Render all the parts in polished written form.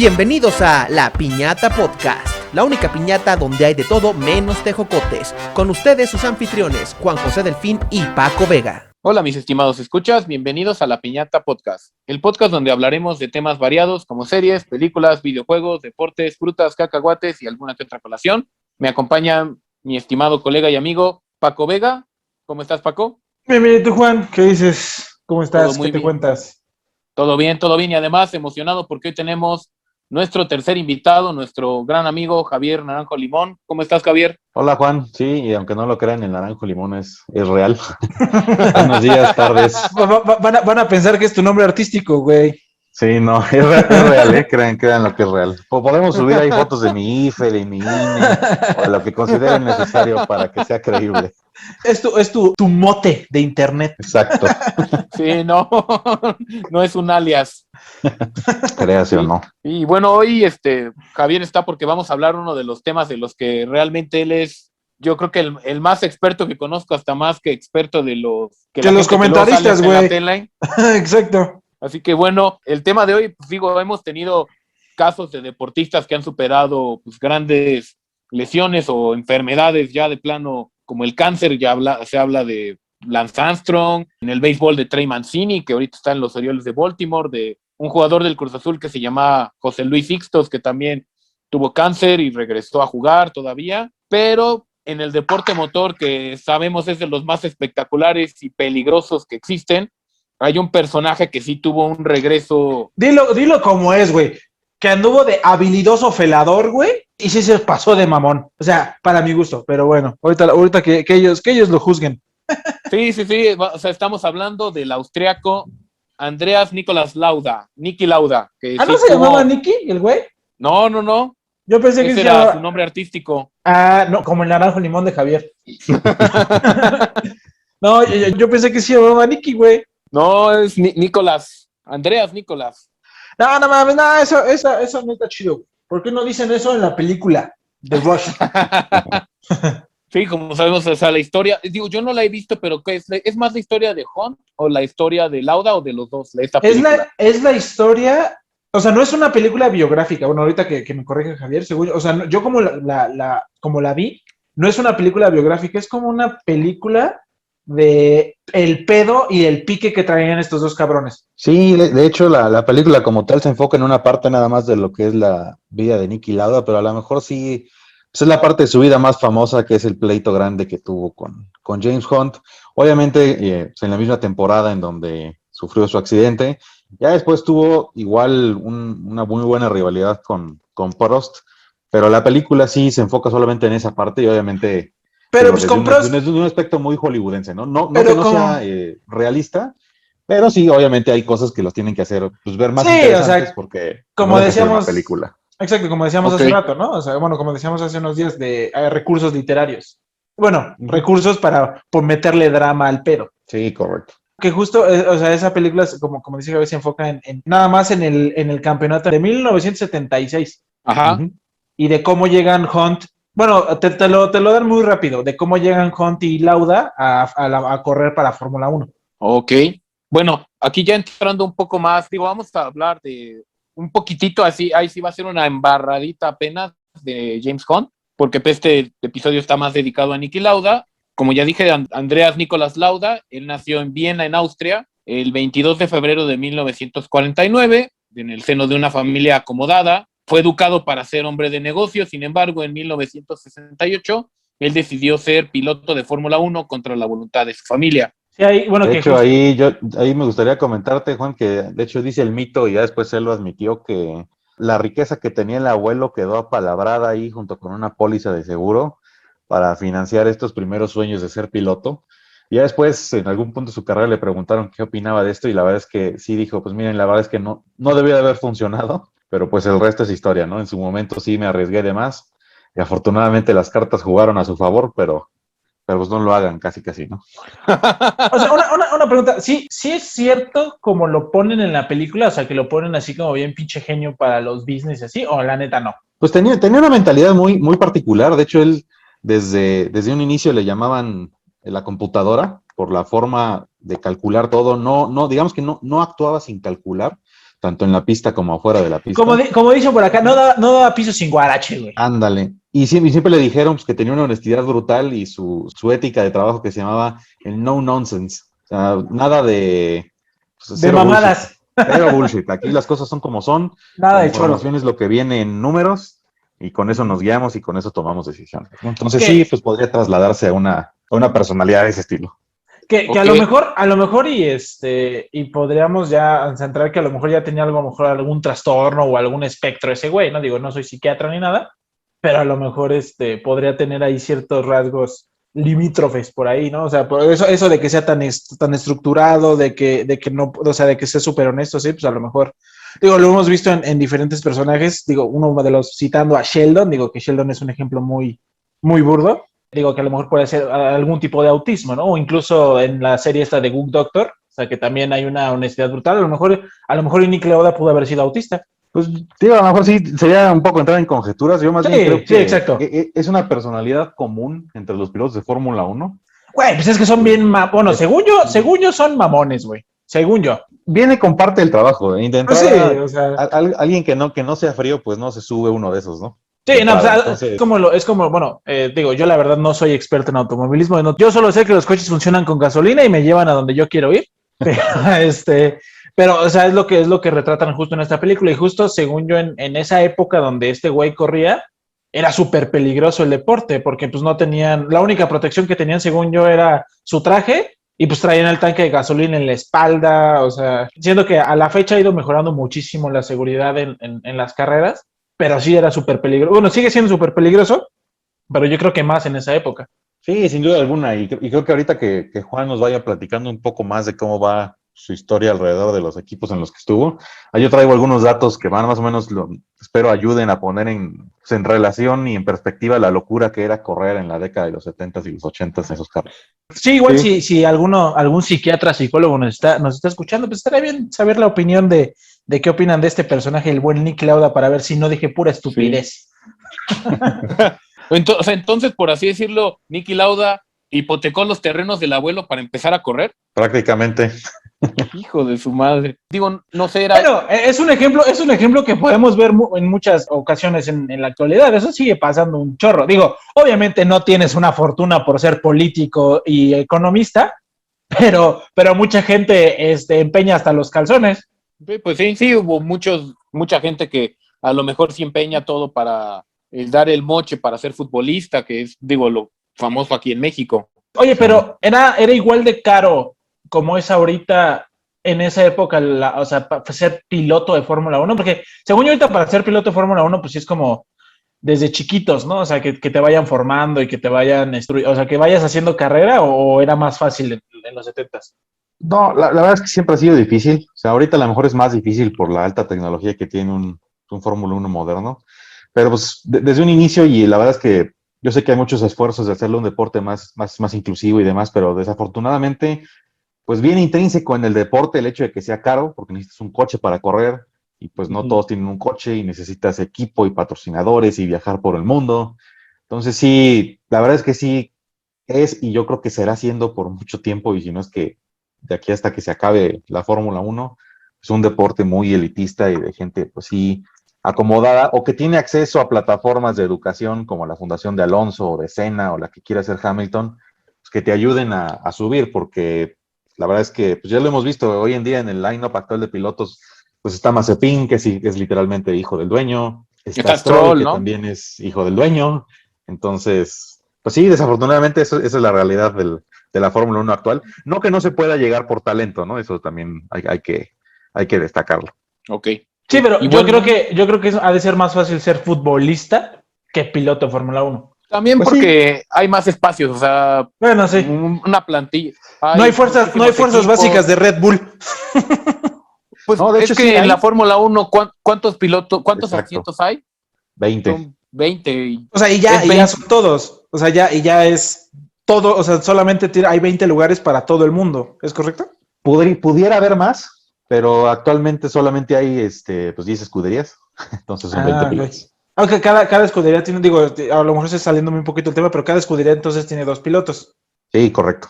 Bienvenidos a La Piñata Podcast, la única piñata donde hay de todo menos tejocotes. Con ustedes sus anfitriones, Juan José Delfín y Paco Vega. Hola mis estimados escuchas, bienvenidos a La Piñata Podcast, el podcast donde hablaremos de temas variados como series, películas, videojuegos, deportes, frutas, cacahuates y alguna que otra colación. Me acompaña mi estimado colega y amigo Paco Vega. ¿Cómo estás, Paco? Bienvenido, Juan. ¿Qué dices? ¿Cómo estás? ¿Qué te Bien. cuentas? Todo bien y además emocionado porque hoy tenemos nuestro tercer invitado, nuestro gran amigo Javier Naranjo Limón. ¿Cómo estás, Javier? Hola, Juan. Sí, y aunque no lo crean, el Naranjo Limón es real. Buenos días, tardes. Van a pensar que es tu nombre artístico, güey. Sí, no, es real, ¿eh? Crean lo que es real. Podemos subir ahí fotos de mi IFE, de mi INE, o de lo que consideren necesario para que sea creíble. Es tu mote de internet. Exacto. Sí, no, no es un alias. Créase o no. Y bueno, hoy Javier está porque vamos a hablar uno de los temas de los que realmente él es, yo creo que el más experto que conozco, hasta más que experto de los que los comentaristas, güey. Exacto. Así que bueno, el tema de hoy, pues digo, hemos tenido casos de deportistas que han superado pues, grandes lesiones o enfermedades ya de plano, como el cáncer, se habla de Lance Armstrong, en el béisbol de Trey Mancini, que ahorita está en los Orioles de Baltimore, de un jugador del Cruz Azul que se llama José Luis Sixtos, que también tuvo cáncer y regresó a jugar todavía, pero en el deporte motor, que sabemos es de los más espectaculares y peligrosos que existen, hay un personaje que sí tuvo un regreso. Dilo como es, güey. Que anduvo de habilidoso felador, güey, y sí se pasó de mamón. O sea, para mi gusto, pero bueno, ahorita que ellos lo juzguen. Sí, o sea, estamos hablando del austriaco Andreas Nicolas Lauda, Niki Lauda. Que ¿no se llamaba Niki, el güey? No. Yo pensé que ese era su nombre artístico. Ah, no, como el Naranjo Limón de Javier. No, yo pensé que se llamaba Niki, güey. No, es Nicolás, Andreas Nicolás. No mames, no, eso no está chido. ¿Por qué no dicen eso en la película de Rush? Sí, como sabemos, o sea, la historia, digo, yo no la he visto, pero ¿qué es? ¿Es más la historia de Hunt o la historia de Lauda o de los dos? Es la historia, o sea, no es una película biográfica. Bueno, ahorita que me corrige Javier, según, o sea, yo como como la vi, no es una película biográfica, es como una película de el pedo y el pique que traían estos dos cabrones. Sí, de hecho, la película como tal se enfoca en una parte nada más de lo que es la vida de Niki Lauda, pero a lo mejor sí, pues es la parte de su vida más famosa, que es el pleito grande que tuvo con James Hunt. Obviamente, pues en la misma temporada en donde sufrió su accidente. Ya después tuvo igual una muy buena rivalidad con Prost, pero la película sí se enfoca solamente en esa parte y obviamente... Pero pues con Prost... Es un aspecto muy hollywoodense, ¿no? No que no sea realista, pero sí, obviamente hay cosas que los tienen que hacer pues, ver más interesantes, o sea, porque como no decíamos, una película. Exacto, como decíamos hace rato, ¿no? O sea, bueno, como decíamos hace unos días de recursos literarios. Bueno, recursos para meterle drama al pedo. Sí, correcto. Que justo, o sea, esa película, como dice Javier, se enfoca en nada más en el campeonato de 1976. Ajá. Y de cómo llegan Hunt. Bueno, te lo dan muy rápido, de cómo llegan Hunt y Lauda a correr para Fórmula 1. Ok. Bueno, aquí ya entrando un poco más, digo, vamos a hablar de un poquitito así, ahí sí va a ser una embarradita apenas de James Hunt, porque este episodio está más dedicado a Niki Lauda. Como ya dije, Andreas Nicolas Lauda, él nació en Viena, en Austria, el 22 de febrero de 1949, en el seno de una familia acomodada. Fue educado para ser hombre de negocios, sin embargo, en 1968, él decidió ser piloto de Fórmula 1 contra la voluntad de su familia. Sí, de hecho, ahí me gustaría comentarte, Juan, que de hecho dice el mito, y ya después él lo admitió, que la riqueza que tenía el abuelo quedó apalabrada ahí junto con una póliza de seguro para financiar estos primeros sueños de ser piloto. Y ya después, en algún punto de su carrera, le preguntaron qué opinaba de esto, y la verdad es que sí dijo, pues miren, la verdad es que no debía de haber funcionado, pero pues el resto es historia, ¿no? En su momento sí me arriesgué de más, y afortunadamente las cartas jugaron a su favor, pero pues no lo hagan, casi, ¿no? O sea, una pregunta, ¿sí es cierto como lo ponen en la película? O sea, que lo ponen así como bien pinche genio para los business así, o la neta no. Pues tenía una mentalidad muy, muy particular. De hecho, él desde un inicio le llamaban la computadora por la forma de calcular todo. No, digamos que no actuaba sin calcular. tanto en la pista como afuera de la pista. Como dicen por acá, no daba piso sin guarache, güey. Ándale. Y siempre le dijeron pues, que tenía una honestidad brutal y su ética de trabajo que se llamaba el no nonsense. O sea, nada de... Pues, De mamadas. Bullshit. Cero bullshit. Aquí las cosas son como son. Nada La de choro. información es lo que viene en números y con eso nos guiamos y con eso tomamos decisiones, ¿no? Entonces ¿Qué? sí, pues podría trasladarse a una personalidad de ese estilo. Que Ok. a lo mejor y podríamos ya centrar que a lo mejor ya tenía algún trastorno o algún espectro ese güey, ¿no? Digo, no soy psiquiatra ni nada, pero a lo mejor podría tener ahí ciertos rasgos limítrofes por ahí, ¿no? O sea, por eso de que sea tan estructurado, de que no, o sea, de que sea súper honesto, sí, pues a lo mejor, digo, lo hemos visto en diferentes personajes, digo, uno de los citando a Sheldon, digo que Sheldon es un ejemplo muy, muy burdo, digo que a lo mejor puede ser algún tipo de autismo, ¿no? O incluso en la serie esta de Good Doctor, o sea, que también hay una honestidad brutal, a lo mejor Nick Leoda pudo haber sido autista. Pues digo, a lo mejor sí sería un poco entrar en conjeturas. Yo más Sí, bien creo sí, que exacto. es una personalidad común entre los pilotos de Fórmula 1. Güey, pues es que son bien, bueno, según yo son mamones, güey, según yo. Viene con parte del trabajo. De Pues sí, entrada, o sea... alguien que no sea frío, pues no se sube uno de esos, ¿no? Sí, De no, entrada, pues, entonces, es como, bueno, digo, yo la verdad no soy experto en automovilismo, yo solo sé que los coches funcionan con gasolina y me llevan a donde yo quiero ir, pero, pero o sea, es lo que retratan justo en esta película, y justo según yo, en esa época donde este güey corría, era súper peligroso el deporte, porque pues no tenían, la única protección que tenían, según yo, era su traje, y pues traían el tanque de gasolina en la espalda, o sea, siendo que a la fecha ha ido mejorando muchísimo la seguridad en las carreras, pero sí era súper peligroso. Bueno, sigue siendo súper peligroso, pero yo creo que más en esa época. sí, sin duda alguna. Y creo que ahorita que Juan nos vaya platicando un poco más de cómo va su historia alrededor de los equipos en los que estuvo, ahí yo traigo algunos datos que van más o menos, espero ayuden a poner en relación y en perspectiva la locura que era correr en la década de los 70s y los 80s en esos carros. Sí, igual Sí. si algún psiquiatra, psicólogo nos está escuchando, pues estaría bien saber la opinión de qué opinan de este personaje, el buen Nick Lauda, para ver si no dije pura estupidez. Entonces, por así decirlo, Niki Lauda hipotecó los terrenos del abuelo para empezar a correr. Prácticamente. Hijo de su madre. Digo, no sé, era... Bueno, es un ejemplo que podemos ver en muchas ocasiones en la actualidad. Eso sigue pasando un chorro. Digo, obviamente no tienes una fortuna por ser político y economista, pero mucha gente empeña hasta los calzones. Pues sí, hubo mucha gente que a lo mejor sí empeña todo para dar el moche para ser futbolista, que es, digo, lo famoso aquí en México. Oye, pero era igual de caro como es ahorita en esa época, o sea, para ser piloto de Fórmula 1, porque según yo ahorita para ser piloto de Fórmula 1, pues sí es como desde chiquitos, ¿no? O sea, que te vayan formando y que te vayan, o sea, que vayas haciendo carrera, o era más fácil en los 70s. No, la verdad es que siempre ha sido difícil. O sea, ahorita a lo mejor es más difícil por la alta tecnología que tiene un Fórmula 1 moderno. Pero pues desde un inicio, y la verdad es que yo sé que hay muchos esfuerzos de hacerlo un deporte más inclusivo y demás, pero desafortunadamente, pues viene intrínseco en el deporte el hecho de que sea caro, porque necesitas un coche para correr, y pues no todos tienen un coche, y necesitas equipo y patrocinadores y viajar por el mundo. Entonces sí, la verdad es que sí es, y yo creo que será siendo por mucho tiempo, y si no es que de aquí hasta que se acabe la Fórmula 1, es un deporte muy elitista y de gente, pues sí, acomodada o que tiene acceso a plataformas de educación como la Fundación de Alonso o de Senna o la que quiera hacer Hamilton, pues que te ayuden a subir, porque la verdad es que pues ya lo hemos visto hoy en día en el line-up actual de pilotos, pues está Mazepin, que sí es literalmente hijo del dueño, está Stroll, que ¿no? también es hijo del dueño, entonces, pues sí, desafortunadamente esa es la realidad de la Fórmula 1 actual. No que no se pueda llegar por talento, ¿no? Eso también hay que destacarlo. Ok. Sí, pero Y yo bueno, creo que ha de ser más fácil ser futbolista que piloto de Fórmula 1. también Pues porque hay más espacios, o sea, Bueno, sí. una plantilla. No hay fuerzas equipos. básicas de Red Bull. Pues No, de es hecho, que sí en hay. la Fórmula 1, ¿cuántos Exacto. asientos hay? 20. Son 20. O sea, y ya son todos. O sea, ya es todo. O sea, solamente hay 20 lugares para todo el mundo. ¿Es correcto? Pudiera haber más, pero actualmente solamente hay pues 10 escuderías, entonces son 20 pilotos. Okay. Aunque cada escudería tiene, digo, a lo mejor estoy saliéndome un poquito el tema, pero cada escudería entonces tiene 2 pilotos. Sí, correcto.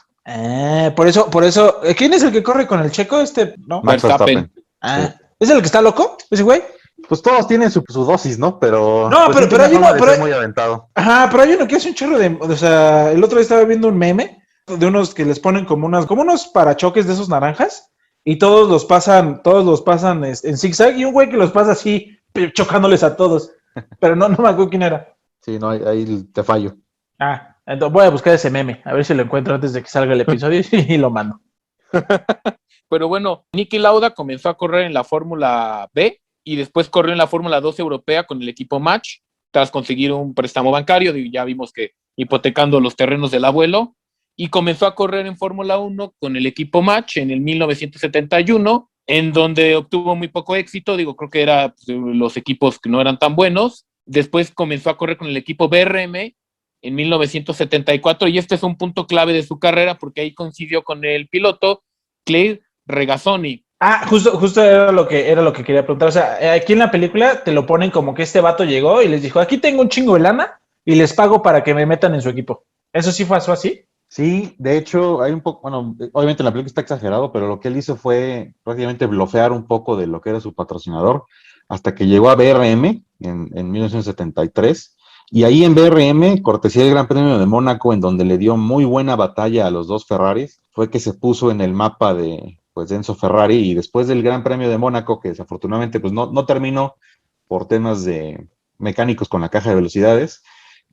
Por eso, ¿quién es el que corre con el checo? ¿No? Max Verstappen. Ah, Sí. ¿Es el que está loco, ese güey? Pues todos tienen su dosis, ¿no? Pero No, pues, pero hay uno, pero muy aventado. Ajá, pero hay uno que hace un chorro de, o sea, el otro día estaba viendo un meme de unos que les ponen como unos parachoques de esos naranjas y todos los pasan en zigzag y un güey que los pasa así chocándoles a todos. Pero no me acuerdo quién era. Sí, no, ahí te fallo. Entonces voy a buscar ese meme, a ver si lo encuentro antes de que salga el episodio y lo mando. Pero bueno, Niki Lauda comenzó a correr en la Fórmula B y después corrió en la Fórmula 2 europea con el equipo Match, tras conseguir un préstamo bancario, ya vimos que hipotecando los terrenos del abuelo, y comenzó a correr en Fórmula 1 con el equipo Match en el 1971, en donde obtuvo muy poco éxito, creo que eran los equipos que no eran tan buenos. Después comenzó a correr con el equipo BRM en 1974, y este es un punto clave de su carrera porque ahí coincidió con el piloto Clay Regazzoni. Justo era lo que quería preguntar. O sea, aquí en la película te lo ponen como que este vato llegó y les dijo, aquí tengo un chingo de lana y les pago para que me metan en su equipo. ¿Eso sí fue así? Sí, de hecho, hay un poco, bueno, obviamente en la película está exagerado, pero lo que él hizo fue prácticamente blofear un poco de lo que era su patrocinador hasta que llegó a BRM en 1973. Y ahí en BRM, cortesía del Gran Premio de Mónaco, en donde le dio muy buena batalla a los dos Ferraris, fue que se puso en el mapa de Enzo Ferrari, y después del Gran Premio de Mónaco, que desafortunadamente pues no terminó por temas de mecánicos con la caja de velocidades,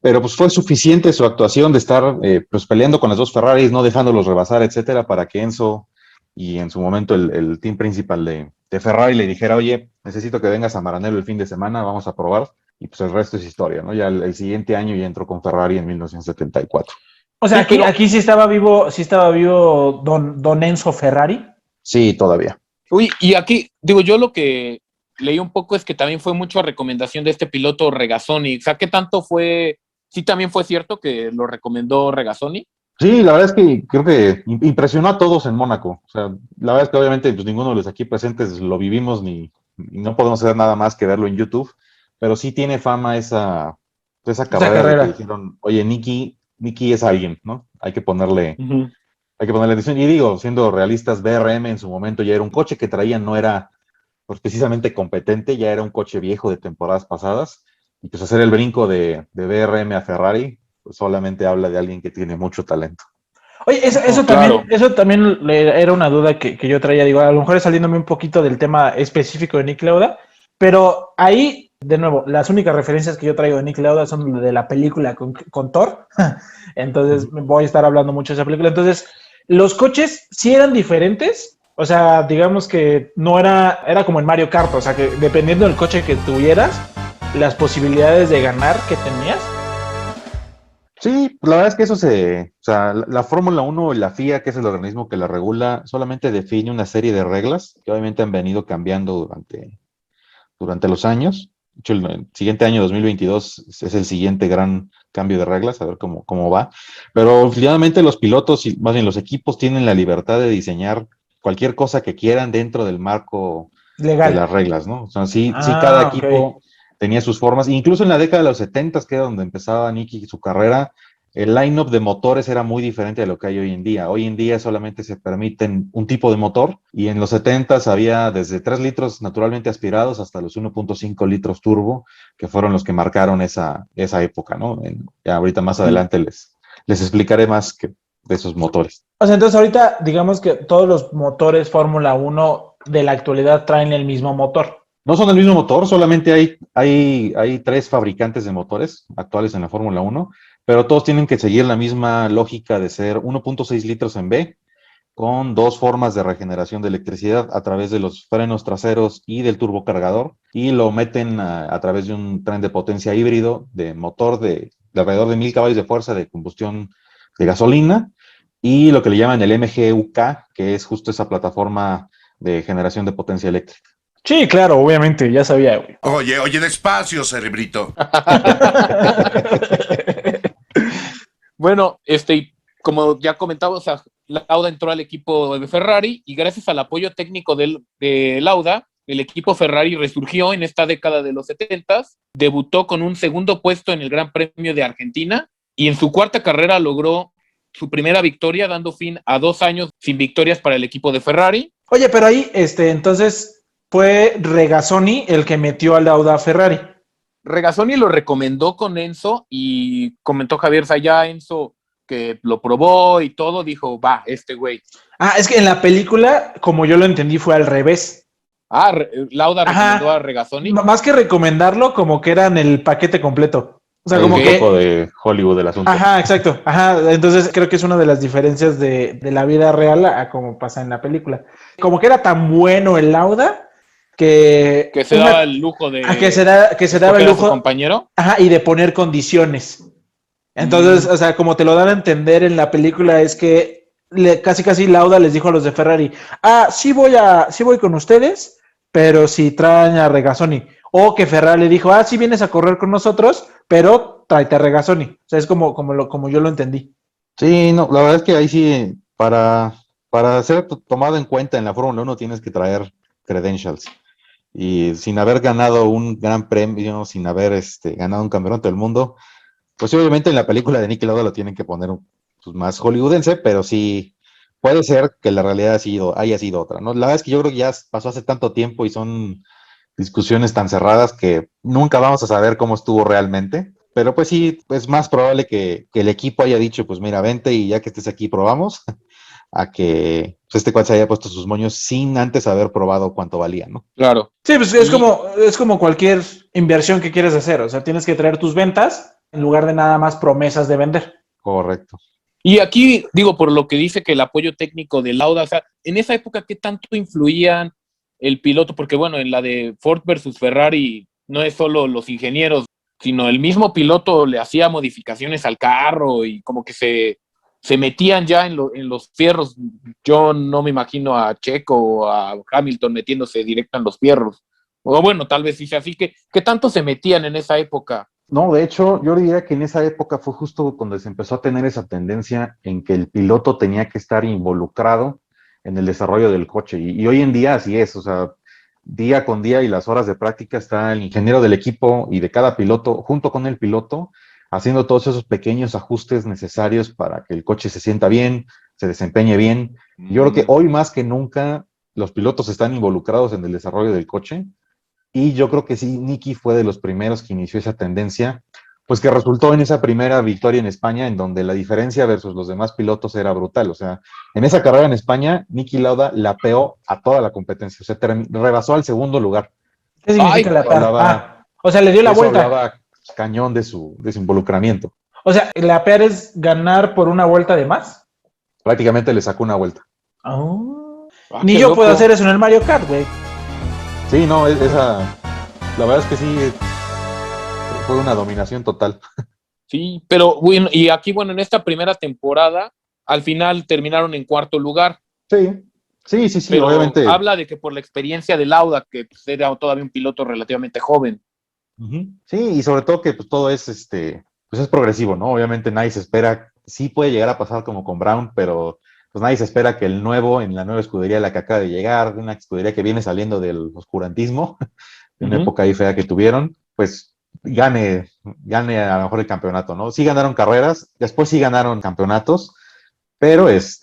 pero pues fue suficiente su actuación de estar pues peleando con las dos Ferraris, no dejándolos rebasar, etcétera, para que Enzo y en su momento el team principal de Ferrari le dijera, oye, necesito que vengas a Maranello el fin de semana, vamos a probar, y pues el resto es historia, ¿no? Ya el siguiente año ya entró con Ferrari en 1974. O sea, aquí sí estaba vivo don Enzo Ferrari. Sí, todavía. Uy, y aquí, yo lo que leí un poco es que también fue mucho a recomendación de este piloto Regazzoni. O sea, ¿qué tanto fue? Sí, también fue cierto que lo recomendó Regazzoni. Sí, la verdad es que creo que impresionó a todos en Mónaco. O sea, la verdad es que obviamente pues, ninguno de los aquí presentes lo vivimos ni no podemos hacer nada más que verlo en YouTube, pero sí tiene fama esa carrera de que dijeron, oye, Niki es alguien, ¿no? Hay que ponerle atención. Y siendo realistas, BRM en su momento ya era un coche que traían, no era pues, precisamente competente, ya era un coche viejo de temporadas pasadas, y pues hacer el brinco de BRM a Ferrari, pues solamente habla de alguien que tiene mucho talento. Oye, eso también era una duda que yo traía, a lo mejor es saliéndome un poquito del tema específico de Niki Lauda, pero ahí, de nuevo, las únicas referencias que yo traigo de Niki Lauda son de la película con Thor, entonces voy a estar hablando mucho de esa película. Entonces, los coches sí eran diferentes, o sea, digamos que no era como en Mario Kart, o sea, que dependiendo del coche que tuvieras, las posibilidades de ganar que tenías. Sí, la verdad es que o sea, la Fórmula 1 y la FIA, que es el organismo que la regula, solamente define una serie de reglas que obviamente han venido cambiando durante los años. De hecho, el siguiente año, 2022, es el siguiente gran cambio de reglas, a ver cómo va. Pero finalmente los pilotos, y más bien los equipos, tienen la libertad de diseñar cualquier cosa que quieran dentro del marco legal de las reglas, ¿no? O sea, sí cada equipo tenía sus formas. Incluso en la década de los 70, que era donde empezaba Niki su carrera, el line-up de motores era muy diferente de lo que hay hoy en día. Hoy en día solamente se permiten un tipo de motor, y en los 70 había desde 3 litros naturalmente aspirados hasta los 1.5 litros turbo, que fueron los que marcaron esa época, ¿no? Ya ahorita más adelante les explicaré más de esos motores. O sea, entonces ahorita digamos que todos los motores Fórmula 1 de la actualidad traen el mismo motor. No son el mismo motor, solamente hay 3 fabricantes de motores actuales en la Fórmula 1, pero todos tienen que seguir la misma lógica de ser 1.6 litros en B, con 2 formas de regeneración de electricidad a través de los frenos traseros y del turbocargador, y lo meten a través de un tren de potencia híbrido de motor de alrededor de 1000 caballos de fuerza de combustión de gasolina, y lo que le llaman el MGUK, que es justo esa plataforma de generación de potencia eléctrica. Sí, claro, obviamente, ya sabía, güey. Oye, despacio, cerebrito. Bueno, como ya comentaba, o sea, Lauda entró al equipo de Ferrari y gracias al apoyo técnico de Lauda, el equipo Ferrari resurgió en esta década de los 70, debutó con un segundo puesto en el Gran Premio de Argentina y en su cuarta carrera logró su primera victoria, dando fin a 2 años sin victorias para el equipo de Ferrari. Oye, pero ahí, entonces, fue Regazzoni el que metió a Lauda a Ferrari. Regazzoni lo recomendó con Enzo y comentó Javier Sayá, Enzo, que lo probó y todo, dijo, va, este güey. Es que en la película, como yo lo entendí, fue al revés. Lauda recomendó a Regazzoni. Más que recomendarlo, como que eran el paquete completo. O sea, Hay como un que... poco de Hollywood del asunto. Ajá, exacto. Ajá, entonces creo que es una de las diferencias de la vida real a como pasa en la película. Como que era tan bueno el Lauda que se daba el lujo de que se daba el a su lujo, compañero. ajá, y de poner condiciones. Entonces, o sea, como te lo dan a entender en la película es que casi Lauda les dijo a los de Ferrari, sí voy con ustedes, pero si traen a Regazzoni. O que Ferrari le dijo, sí vienes a correr con nosotros, pero tráete a Regazzoni. O sea, es como yo lo entendí. Sí, no, la verdad es que ahí sí, para ser tomado en cuenta en la Fórmula 1 tienes que traer credentials. Y sin haber ganado un gran premio, sin haber ganado un campeonato del mundo, pues sí, obviamente en la película de Niki Lauda lo tienen que poner pues, más hollywoodense, pero sí puede ser que la realidad haya sido otra, ¿no? La verdad es que yo creo que ya pasó hace tanto tiempo y son discusiones tan cerradas que nunca vamos a saber cómo estuvo realmente. Pero pues sí, es más probable que el equipo haya dicho, pues mira, vente y ya que estés aquí probamos, a que pues, este cual se haya puesto sus moños sin antes haber probado cuánto valía, ¿no? Claro. Sí, pues es como cualquier inversión que quieres hacer. O sea, tienes que traer tus ventas en lugar de nada más promesas de vender. Correcto. Y aquí, digo, por lo que dice que el apoyo técnico de Lauda, o sea, en esa época, ¿qué tanto influían el piloto? Porque, bueno, en la de Ford versus Ferrari, no es solo los ingenieros, sino el mismo piloto le hacía modificaciones al carro y como que se metían ya en los fierros. Yo no me imagino a Checo o a Hamilton metiéndose directo en los fierros. O bueno, tal vez sí sea así. ¿Qué tanto se metían en esa época? No, de hecho, yo diría que en esa época fue justo cuando se empezó a tener esa tendencia en que el piloto tenía que estar involucrado en el desarrollo del coche. Y hoy en día así es, o sea, día con día y las horas de práctica está el ingeniero del equipo y de cada piloto, junto con el piloto, haciendo todos esos pequeños ajustes necesarios para que el coche se sienta bien, se desempeñe bien. Yo creo que hoy más que nunca los pilotos están involucrados en el desarrollo del coche. Y yo creo que sí, Niki fue de los primeros que inició esa tendencia, pues que resultó en esa primera victoria en España, en donde la diferencia versus los demás pilotos era brutal. O sea, en esa carrera en España, Niki Lauda lapeó a toda la competencia, o sea, rebasó al segundo lugar. ¿Qué significa la hablaba, o sea, le dio la eso vuelta. Hablaba cañón de su involucramiento. O sea, la peor es ganar por una vuelta de más. Prácticamente le sacó una vuelta. Ni yo puedo hacer eso en el Mario Kart, güey. Sí, no, la verdad es que sí, fue una dominación total. Sí, pero bueno, y aquí, bueno, en esta primera temporada, al final terminaron en cuarto lugar. Sí, pero obviamente. Habla de que por la experiencia de Lauda, que pues, era todavía un piloto relativamente joven. Sí, y sobre todo que pues, todo es pues es progresivo, ¿no? Obviamente nadie se espera, sí puede llegar a pasar como con Brown, pero pues nadie se espera que el nuevo, en la nueva escudería a la que acaba de llegar, de una escudería que viene saliendo del oscurantismo, de una época ahí fea que tuvieron, pues gane a lo mejor el campeonato, ¿no? Sí ganaron carreras, después sí ganaron campeonatos, pero pues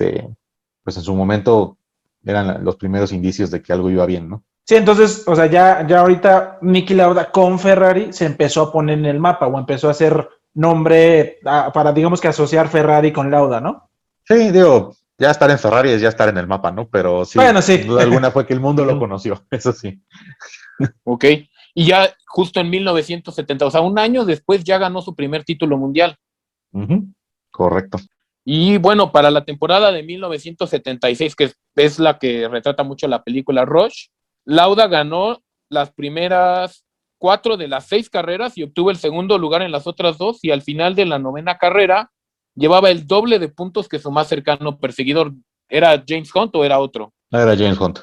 en su momento eran los primeros indicios de que algo iba bien, ¿no? Sí, entonces, o sea, ya ahorita Niki Lauda con Ferrari se empezó a poner en el mapa o empezó a hacer nombre para, digamos que asociar Ferrari con Lauda, ¿no? Sí, digo, ya estar en Ferrari es ya estar en el mapa, ¿no? Pero sí, bueno, sí. sin duda alguna fue que el mundo lo conoció, eso sí. Ok, y ya justo en 1970, o sea, un año después ya ganó su primer título mundial. Correcto. Y bueno, para la temporada de 1976, que es la que retrata mucho la película Rush, Lauda ganó las primeras 4 de las 6 carreras y obtuvo el segundo lugar en las otras 2, y al final de la 9ª carrera llevaba el doble de puntos que su más cercano perseguidor. ¿Era James Hunt o era otro? No, era James Hunt.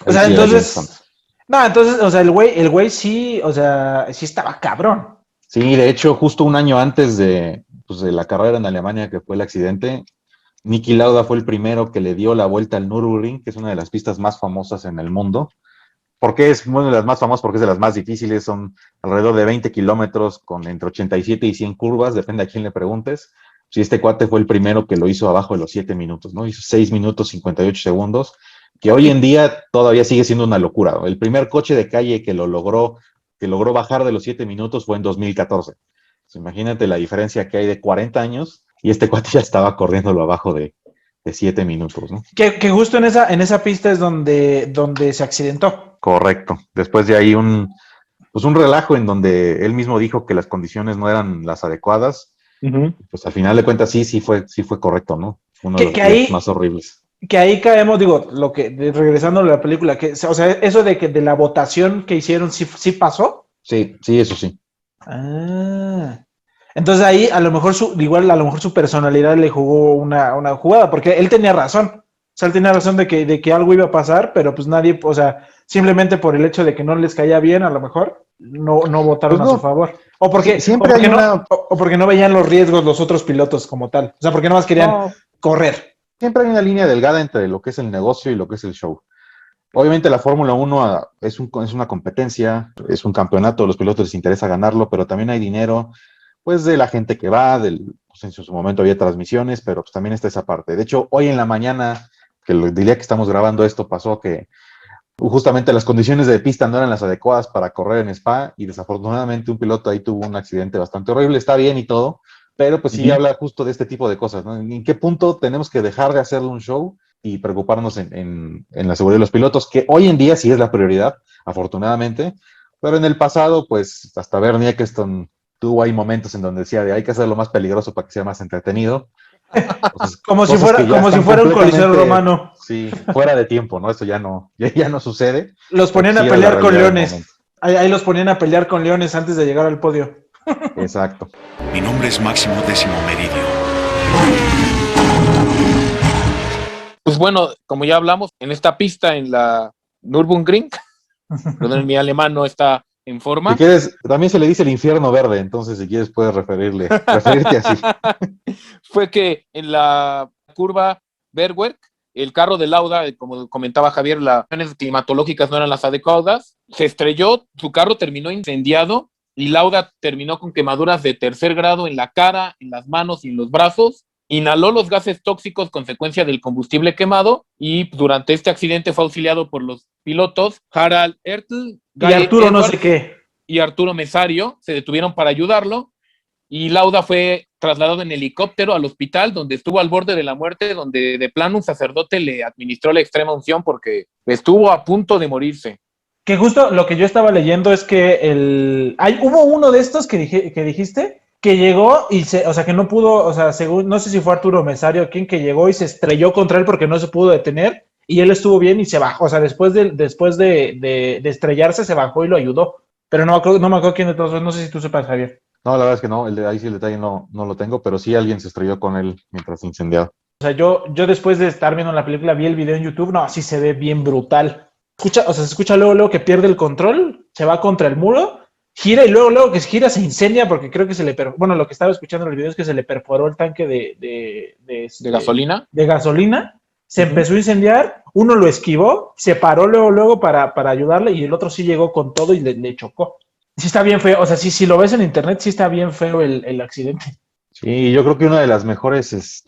O sea, entonces... No, entonces, o sea, el güey sí, o sea, sí estaba cabrón. Sí, de hecho, justo un año antes de la carrera en Alemania, que fue el accidente, Niki Lauda fue el primero que le dio la vuelta al Nürburgring, que es una de las pistas más famosas en el mundo. ¿Por qué es una de las más famosas? Porque es de las más difíciles, son alrededor de 20 kilómetros con entre 87 y 100 curvas, depende a quién le preguntes. Si este cuate fue el primero que lo hizo abajo de los 7 minutos, ¿no? Hizo 6 minutos 58 segundos, que hoy en día todavía sigue siendo una locura. El primer coche de calle que logró bajar de los 7 minutos fue en 2014. Pues imagínate la diferencia que hay de 40 años y este cuate ya estaba corriéndolo abajo de 7 minutos, ¿no? Que justo en esa pista es donde se accidentó. Correcto. Después de ahí un relajo en donde él mismo dijo que las condiciones no eran las adecuadas. Pues al final de cuentas sí fue correcto, ¿no? Uno de los días más horribles. Que ahí caemos, digo, regresando a la película, que, o sea, eso de la votación que hicieron, ¿sí pasó? Sí, eso sí. Ah. Entonces ahí a lo mejor su personalidad le jugó una jugada, porque él tenía razón. O sea, él tenía razón de que algo iba a pasar, pero pues nadie, o sea, simplemente por el hecho de que no les caía bien, a lo mejor, no votaron Pues a su favor. O porque, o porque no veían los riesgos los otros pilotos como tal. O sea, porque nada más querían correr. Siempre hay una línea delgada entre lo que es el negocio y lo que es el show. Obviamente la Fórmula 1 es una competencia, es un campeonato, a los pilotos les interesa ganarlo, pero también hay dinero, pues de la gente que va, pues en su momento había transmisiones, pero pues también está esa parte. De hecho, hoy en la mañana, el día que estamos grabando esto, pasó que justamente las condiciones de pista no eran las adecuadas para correr en Spa y desafortunadamente un piloto ahí tuvo un accidente bastante horrible, está bien y todo, pero pues sí habla justo de este tipo de cosas, ¿no? ¿En qué punto tenemos que dejar de hacerle un show y preocuparnos en la seguridad de los pilotos, que hoy en día sí es la prioridad, afortunadamente, pero en el pasado, pues hasta Bernie Eccleston tuvo ahí momentos en donde decía hay que hacerlo más peligroso para que sea más entretenido. Entonces, como si fuera un coliseo romano. Sí, fuera de tiempo, ¿no? Esto ya no sucede. Los ponían a pelear con leones. Ahí los ponían a pelear con leones antes de llegar al podio. Exacto. Mi nombre es Máximo Décimo Meridio. Pues bueno, como ya hablamos, en esta pista, en la Nürburgring, perdón, mi alemán no está en forma. Si quieres, también se le dice el infierno verde, entonces si quieres puedes referirte así. Fue que en la curva Bergwerk, el carro de Lauda, como comentaba Javier, las condiciones climatológicas no eran las adecuadas, se estrelló, su carro terminó incendiado y Lauda terminó con quemaduras de 3er grado en la cara, en las manos y en los brazos. Inhaló los gases tóxicos consecuencia del combustible quemado y durante este accidente fue auxiliado por los pilotos Harald Ertl, y Arturo Edwards, no sé qué, y Arturo Mesario se detuvieron para ayudarlo y Lauda fue trasladado en helicóptero al hospital donde estuvo al borde de la muerte, donde de plano un sacerdote le administró la extrema unción porque estuvo a punto de morirse. Que justo lo que yo estaba leyendo es que hubo uno de estos que dijiste que llegó y que no pudo, o sea, según, no sé si fue Arturo Mesario quien que llegó y se estrelló contra él porque no se pudo detener y él estuvo bien y se bajó, o sea, después de estrellarse se bajó y lo ayudó, pero no me acuerdo quién de todos, no sé si tú sepas, Javier. No, la verdad es que no, ahí sí el detalle no lo tengo, pero sí alguien se estrelló con él mientras incendiaba. O sea, yo después de estar viendo la película vi el video en YouTube, no, así se ve bien brutal. Se escucha luego que pierde el control, se va contra el muro, gira y luego que gira se incendia porque creo que lo que estaba escuchando en el video es que se le perforó el tanque de gasolina. De gasolina, se empezó a incendiar, uno lo esquivó, se paró luego para ayudarle y el otro sí llegó con todo y le chocó. Sí está bien feo, o sea, si lo ves en internet sí está bien feo el accidente. Sí, yo creo que una de las mejores,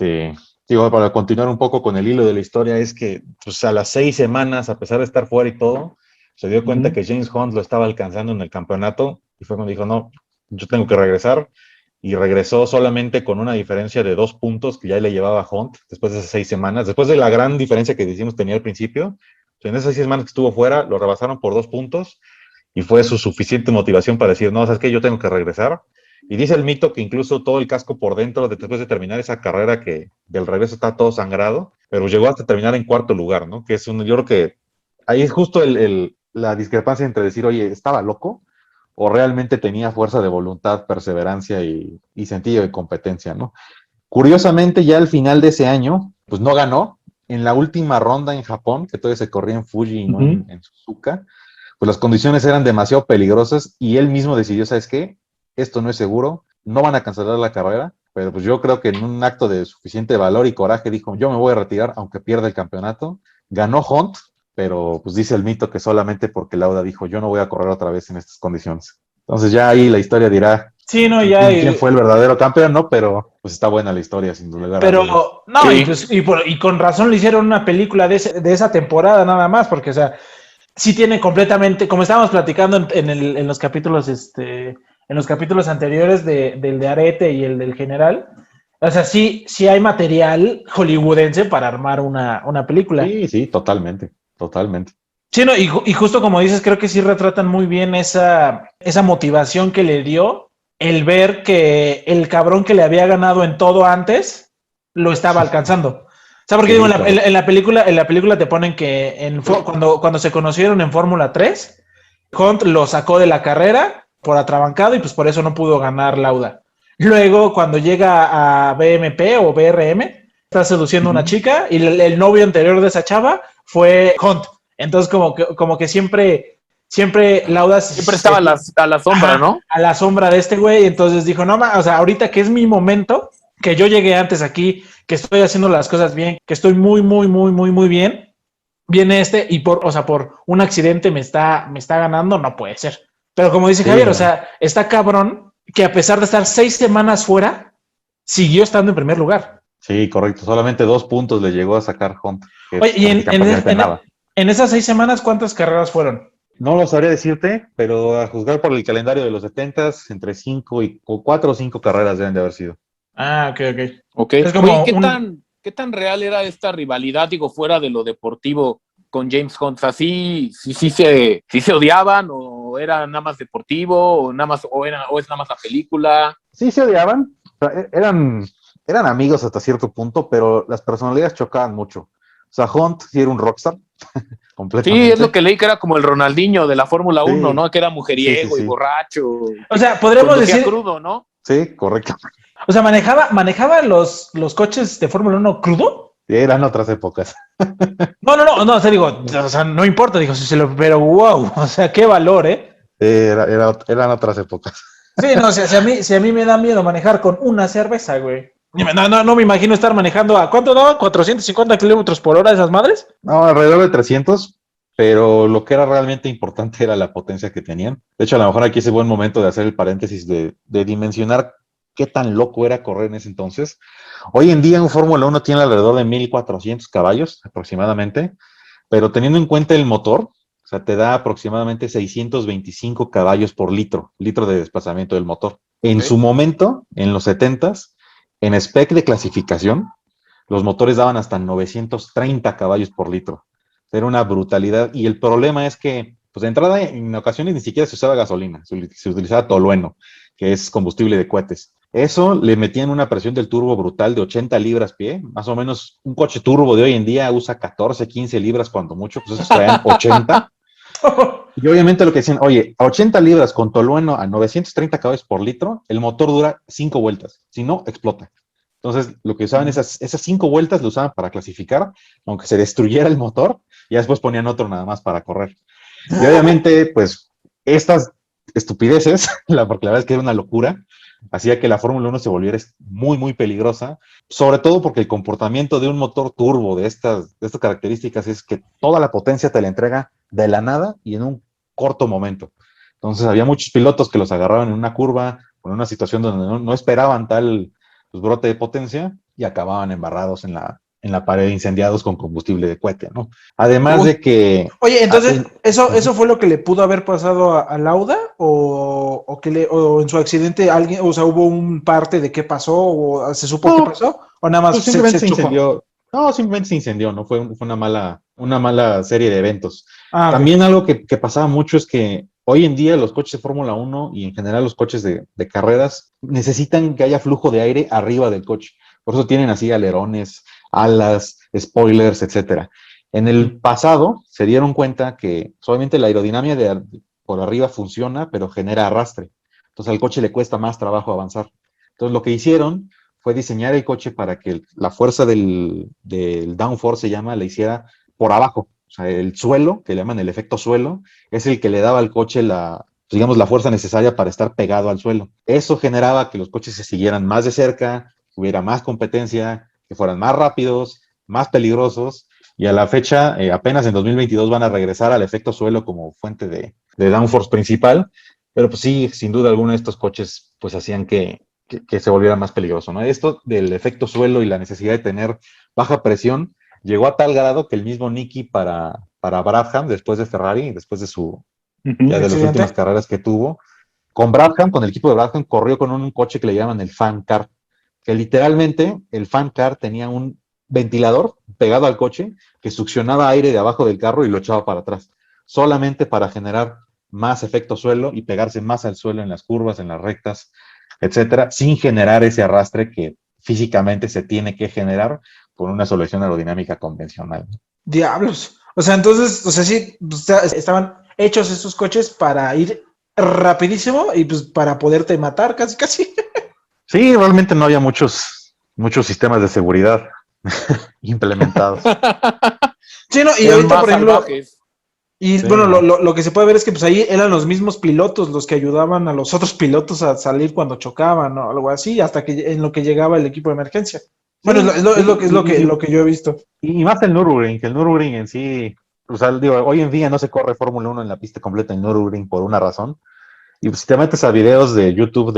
para continuar un poco con el hilo de la historia, es que pues, a las 6 semanas, a pesar de estar fuera y todo, se dio cuenta que James Hunt lo estaba alcanzando en el campeonato y fue cuando dijo, no, yo tengo que regresar, y regresó solamente con una diferencia de 2 puntos que ya le llevaba a Hunt después de esas 6 semanas, después de la gran diferencia que decimos tenía al principio. En esas 6 semanas que estuvo fuera, lo rebasaron por 2 puntos y fue su suficiente motivación para decir, no, ¿sabes qué? Yo tengo que regresar. Y dice el mito que incluso todo el casco por dentro, después de terminar esa carrera, que del regreso está todo sangrado, pero llegó hasta terminar en 4º lugar, ¿no? Que yo creo que ahí es justo la discrepancia entre decir, oye, ¿estaba loco? O realmente tenía fuerza de voluntad, perseverancia y sentido de competencia, ¿no? Curiosamente, ya al final de ese año, pues no ganó. En la última ronda en Japón, que todavía se corría en Fuji y no en Suzuka, pues las condiciones eran demasiado peligrosas y él mismo decidió, ¿sabes qué? Esto no es seguro, no van a cancelar la carrera, pero pues yo creo que en un acto de suficiente valor y coraje dijo, yo me voy a retirar aunque pierda el campeonato. Ganó Hunt, pero pues dice el mito que solamente porque Lauda dijo, yo no voy a correr otra vez en estas condiciones. Entonces ya ahí la historia dirá quién fue el verdadero campeón, ¿no? Pero Pues está buena la historia, sin duda. Pero, no, Sí. y con razón le hicieron una película de esa temporada nada más, porque, o sea, sí tiene completamente, como estábamos platicando en los capítulos, en los capítulos anteriores del de Arete y el del General, o sea, sí hay material hollywoodense para armar una película. Sí, totalmente, totalmente. Sí, no, y justo como dices, creo que sí retratan muy bien esa motivación que le dio el ver que el cabrón que le había ganado en todo antes lo estaba alcanzando. O sea, porque Sí, digo, correcto. en la película te ponen que cuando se conocieron en Fórmula 3, Hunt lo sacó de la carrera por atrabancado y pues por eso no pudo ganar Lauda. Luego, cuando llega a BMP o BRM, está seduciendo a una Ujú. chica y el novio anterior de esa chava fue Hunt. Entonces, como que siempre Lauda Siempre estaba a la sombra, ajá, ¿no? a la sombra de este güey. Entonces dijo, no, o sea, ahorita que es mi momento, que yo llegué antes aquí, que estoy haciendo las cosas bien, que estoy muy, muy, muy, muy, muy bien, viene y o sea, por un accidente me está ganando, no puede ser. Pero como dice Sí, Javier, o no. sea, está cabrón que a pesar de estar 6 semanas fuera, siguió estando en primer lugar. Sí, correcto. Solamente 2 puntos le llegó a sacar Hunt, que Oye, pues, prácticamente nada. en esas 6 semanas, ¿cuántas carreras fueron? No lo sabría decirte, pero a juzgar por el calendario de los 70s, entre 4 o 5 carreras deben de haber sido. Ah, ok, ok. Ok. Es Oye, como qué tan real era esta rivalidad, digo, fuera de lo deportivo con James Hunt? O sea, sí se odiaban, o era nada más deportivo, o nada más, o es nada más la película. Sí, se odiaban. O sea, eran amigos hasta cierto punto, pero las personalidades chocaban mucho. O sea, Hunt sí era un rockstar, Sí, es lo completamente. que leí, que era como el Ronaldinho de la Fórmula 1, Sí, ¿no? Que era sí, mujeriego y sí. borracho, o sea, y podríamos conducía decir, crudo, ¿no? Sí, correcto. o sea, manejaba los coches de Fórmula 1 crudo. Sí, eran otras épocas. No, o sea, digo, o sea, no importa, digo, pero wow, o sea, qué valor, ¿eh? Eran otras épocas. Sí, no, o sea, si a mí me da miedo manejar con una cerveza, güey. No me imagino estar manejando a, ¿cuánto daban? ¿450 km/h esas madres? No, alrededor de 300, pero lo que era realmente importante era la potencia que tenían. De hecho, a lo mejor aquí es el buen momento de hacer el paréntesis de dimensionar qué tan loco era correr en ese entonces. Hoy en día un Fórmula 1 tiene alrededor de 1400 caballos aproximadamente, pero teniendo en cuenta el motor, o sea, te da aproximadamente 625 caballos por litro de desplazamiento del motor. En Okay. su momento, en los 70s, en spec de clasificación, los motores daban hasta 930 caballos por litro. Era una brutalidad. Y el problema es que, pues de entrada, en ocasiones ni siquiera se usaba gasolina, se utilizaba tolueno, que es combustible de cohetes. Eso le metían una presión del turbo brutal de 80 libras pie. Más o menos un coche turbo de hoy en día usa 14, 15 libras cuando mucho, pues esos traían 80. Y obviamente lo que decían, oye, a 80 libras con tolueno a 930 caballos por litro, el motor dura 5 vueltas. Si no, explota. Entonces, lo que usaban esas 5 vueltas lo usaban para clasificar, aunque se destruyera el motor, y después ponían otro nada más para correr. Y obviamente, pues, estas estupideces, porque la verdad es que era una locura, hacía que la Fórmula 1 se volviera muy, muy peligrosa, sobre todo porque el comportamiento de un motor turbo de estas características es que toda la potencia te la entrega de la nada y en un corto momento. Entonces, había muchos pilotos que los agarraban en una curva, o en una situación donde no esperaban tal pues, brote de potencia y acababan embarrados en la pared, incendiados con combustible de cohete, ¿no? Además Uy, de que... Oye, entonces, ¿eso fue lo que le pudo haber pasado a Lauda? ¿O en su accidente alguien, o sea, hubo un parte de qué pasó? ¿O se supo qué No, pasó? ¿O nada más pues simplemente se se chocó? incendió. No, simplemente se incendió, ¿no? Fue una mala serie de eventos. Ah, ok. También algo que pasaba mucho es que hoy en día los coches de Fórmula 1 y en general los coches de carreras necesitan que haya flujo de aire arriba del coche. Por eso tienen así alerones, alas, spoilers, etcétera. En el pasado se dieron cuenta que solamente la aerodinámica por arriba funciona, pero genera arrastre. Entonces al coche le cuesta más trabajo avanzar. Entonces lo que hicieron fue diseñar el coche para que la fuerza del downforce se llama, le hiciera por abajo. O sea, el suelo, que le llaman el efecto suelo, es el que le daba al coche digamos, la fuerza necesaria para estar pegado al suelo. Eso generaba que los coches se siguieran más de cerca, hubiera más competencia, que fueran más rápidos, más peligrosos. Y a la fecha, apenas en 2022 van a regresar al efecto suelo como fuente de downforce principal. Pero pues sí, sin duda alguna estos coches pues hacían que que se volviera más peligroso, ¿no? Esto del efecto suelo y la necesidad de tener baja presión llegó a tal grado que el mismo Niki para Brabham, después de Ferrari, después de ya de las últimas Accidente. carreras que tuvo, con Brabham, con el equipo de Brabham, corrió con un coche que le llaman el Fan Car, que literalmente el Fan Car tenía un ventilador pegado al coche que succionaba aire de abajo del carro y lo echaba para atrás, solamente para generar más efecto suelo y pegarse más al suelo en las curvas, en las rectas, etcétera, sin generar ese arrastre que físicamente se tiene que generar con una solución aerodinámica convencional. Diablos. O sea, entonces, o sea, sí, o sea, estaban hechos estos coches para ir rapidísimo y pues para poderte matar casi, casi. Sí, realmente no había muchos sistemas de seguridad implementados. Sí, no, y Eran ahorita, más por ejemplo, salvajes. y Sí, bueno, ¿no? lo que se puede ver es que pues ahí eran los mismos pilotos los que ayudaban a los otros pilotos a salir cuando chocaban o algo así, hasta que en lo que llegaba el equipo de emergencia. Bueno, Sí, sí, lo que yo he visto. y más el Nürburgring, que el Nürburgring en sí, o sea, digo, hoy en día no se corre Fórmula 1 en la pista completa en Nürburgring por una razón. Y pues, si te metes a videos de YouTube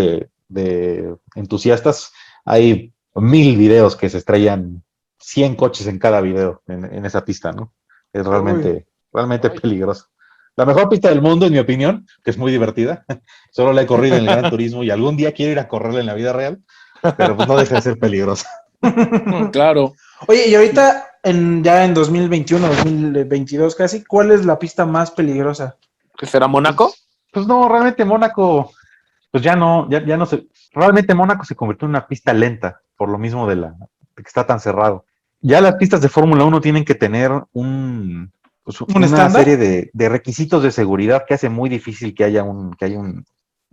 de entusiastas, hay 1000 videos que se estrellan 100 coches en cada video en esa pista, ¿no? Es Uy. realmente Ay, peligroso. La mejor pista del mundo, en mi opinión, que es muy divertida. Solo la he corrido en el Gran Turismo y algún día quiero ir a correrla en la vida real, pero pues no deja de ser peligrosa. claro. Oye, y ahorita, ya en 2021, 2022 casi, ¿cuál es la pista más peligrosa? ¿Qué será Mónaco? Pues no, realmente Mónaco, pues ya no se, realmente Mónaco se convirtió en una pista lenta, por lo mismo de que está tan cerrado. Ya las pistas de Fórmula 1 tienen que tener pues, ¿Un una estándar? serie de requisitos de seguridad que hace muy difícil que haya Un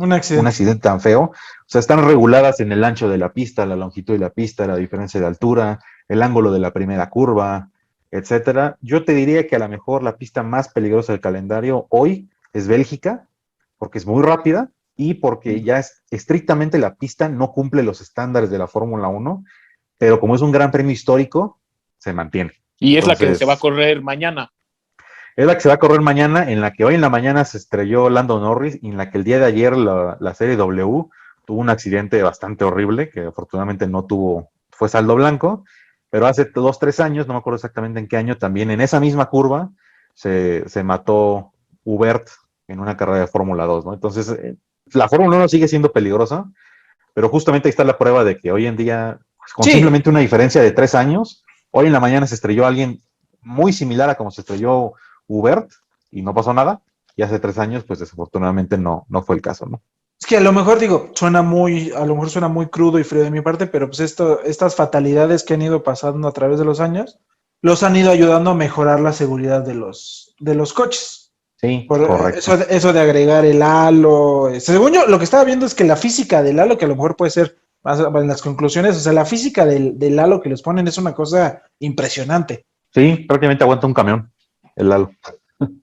un accidente. accidente tan feo. O sea, están reguladas en el ancho de la pista, la longitud de la pista, la diferencia de altura, el ángulo de la primera curva, etcétera. Yo te diría que a lo mejor la pista más peligrosa del calendario hoy es Bélgica, porque es muy rápida y porque ya estrictamente la pista no cumple los estándares de la Fórmula 1, pero como es un gran premio histórico, se mantiene. Y es la que se va a Entonces, correr mañana. es la que se va a correr mañana, en la que hoy en la mañana se estrelló Lando Norris y en la que el día de ayer la serie W tuvo un accidente bastante horrible, que afortunadamente fue saldo blanco, pero hace 2, 3 años, no me acuerdo exactamente en qué año, también en esa misma curva se mató Hubert en una carrera de Fórmula 2, ¿no? Entonces, la Fórmula 1 sigue siendo peligrosa, pero justamente ahí está la prueba de que hoy en día, pues, con Sí, simplemente una diferencia de 3 años, hoy en la mañana se estrelló alguien muy similar a como se estrelló Hubert y no pasó nada. Y hace 3 años, pues desafortunadamente no fue el caso, ¿no? es que a lo mejor digo, a lo mejor suena muy crudo y frío de mi parte, pero pues estas fatalidades que han ido pasando a través de los años, los han ido ayudando a mejorar la seguridad de los coches. Sí, Por correcto. eso de agregar el halo. Según yo, lo que estaba viendo es que la física del halo, que a lo mejor puede ser más en las conclusiones, o sea, la física del halo que les ponen es una cosa impresionante. Sí, prácticamente aguanta un camión, el Lalo.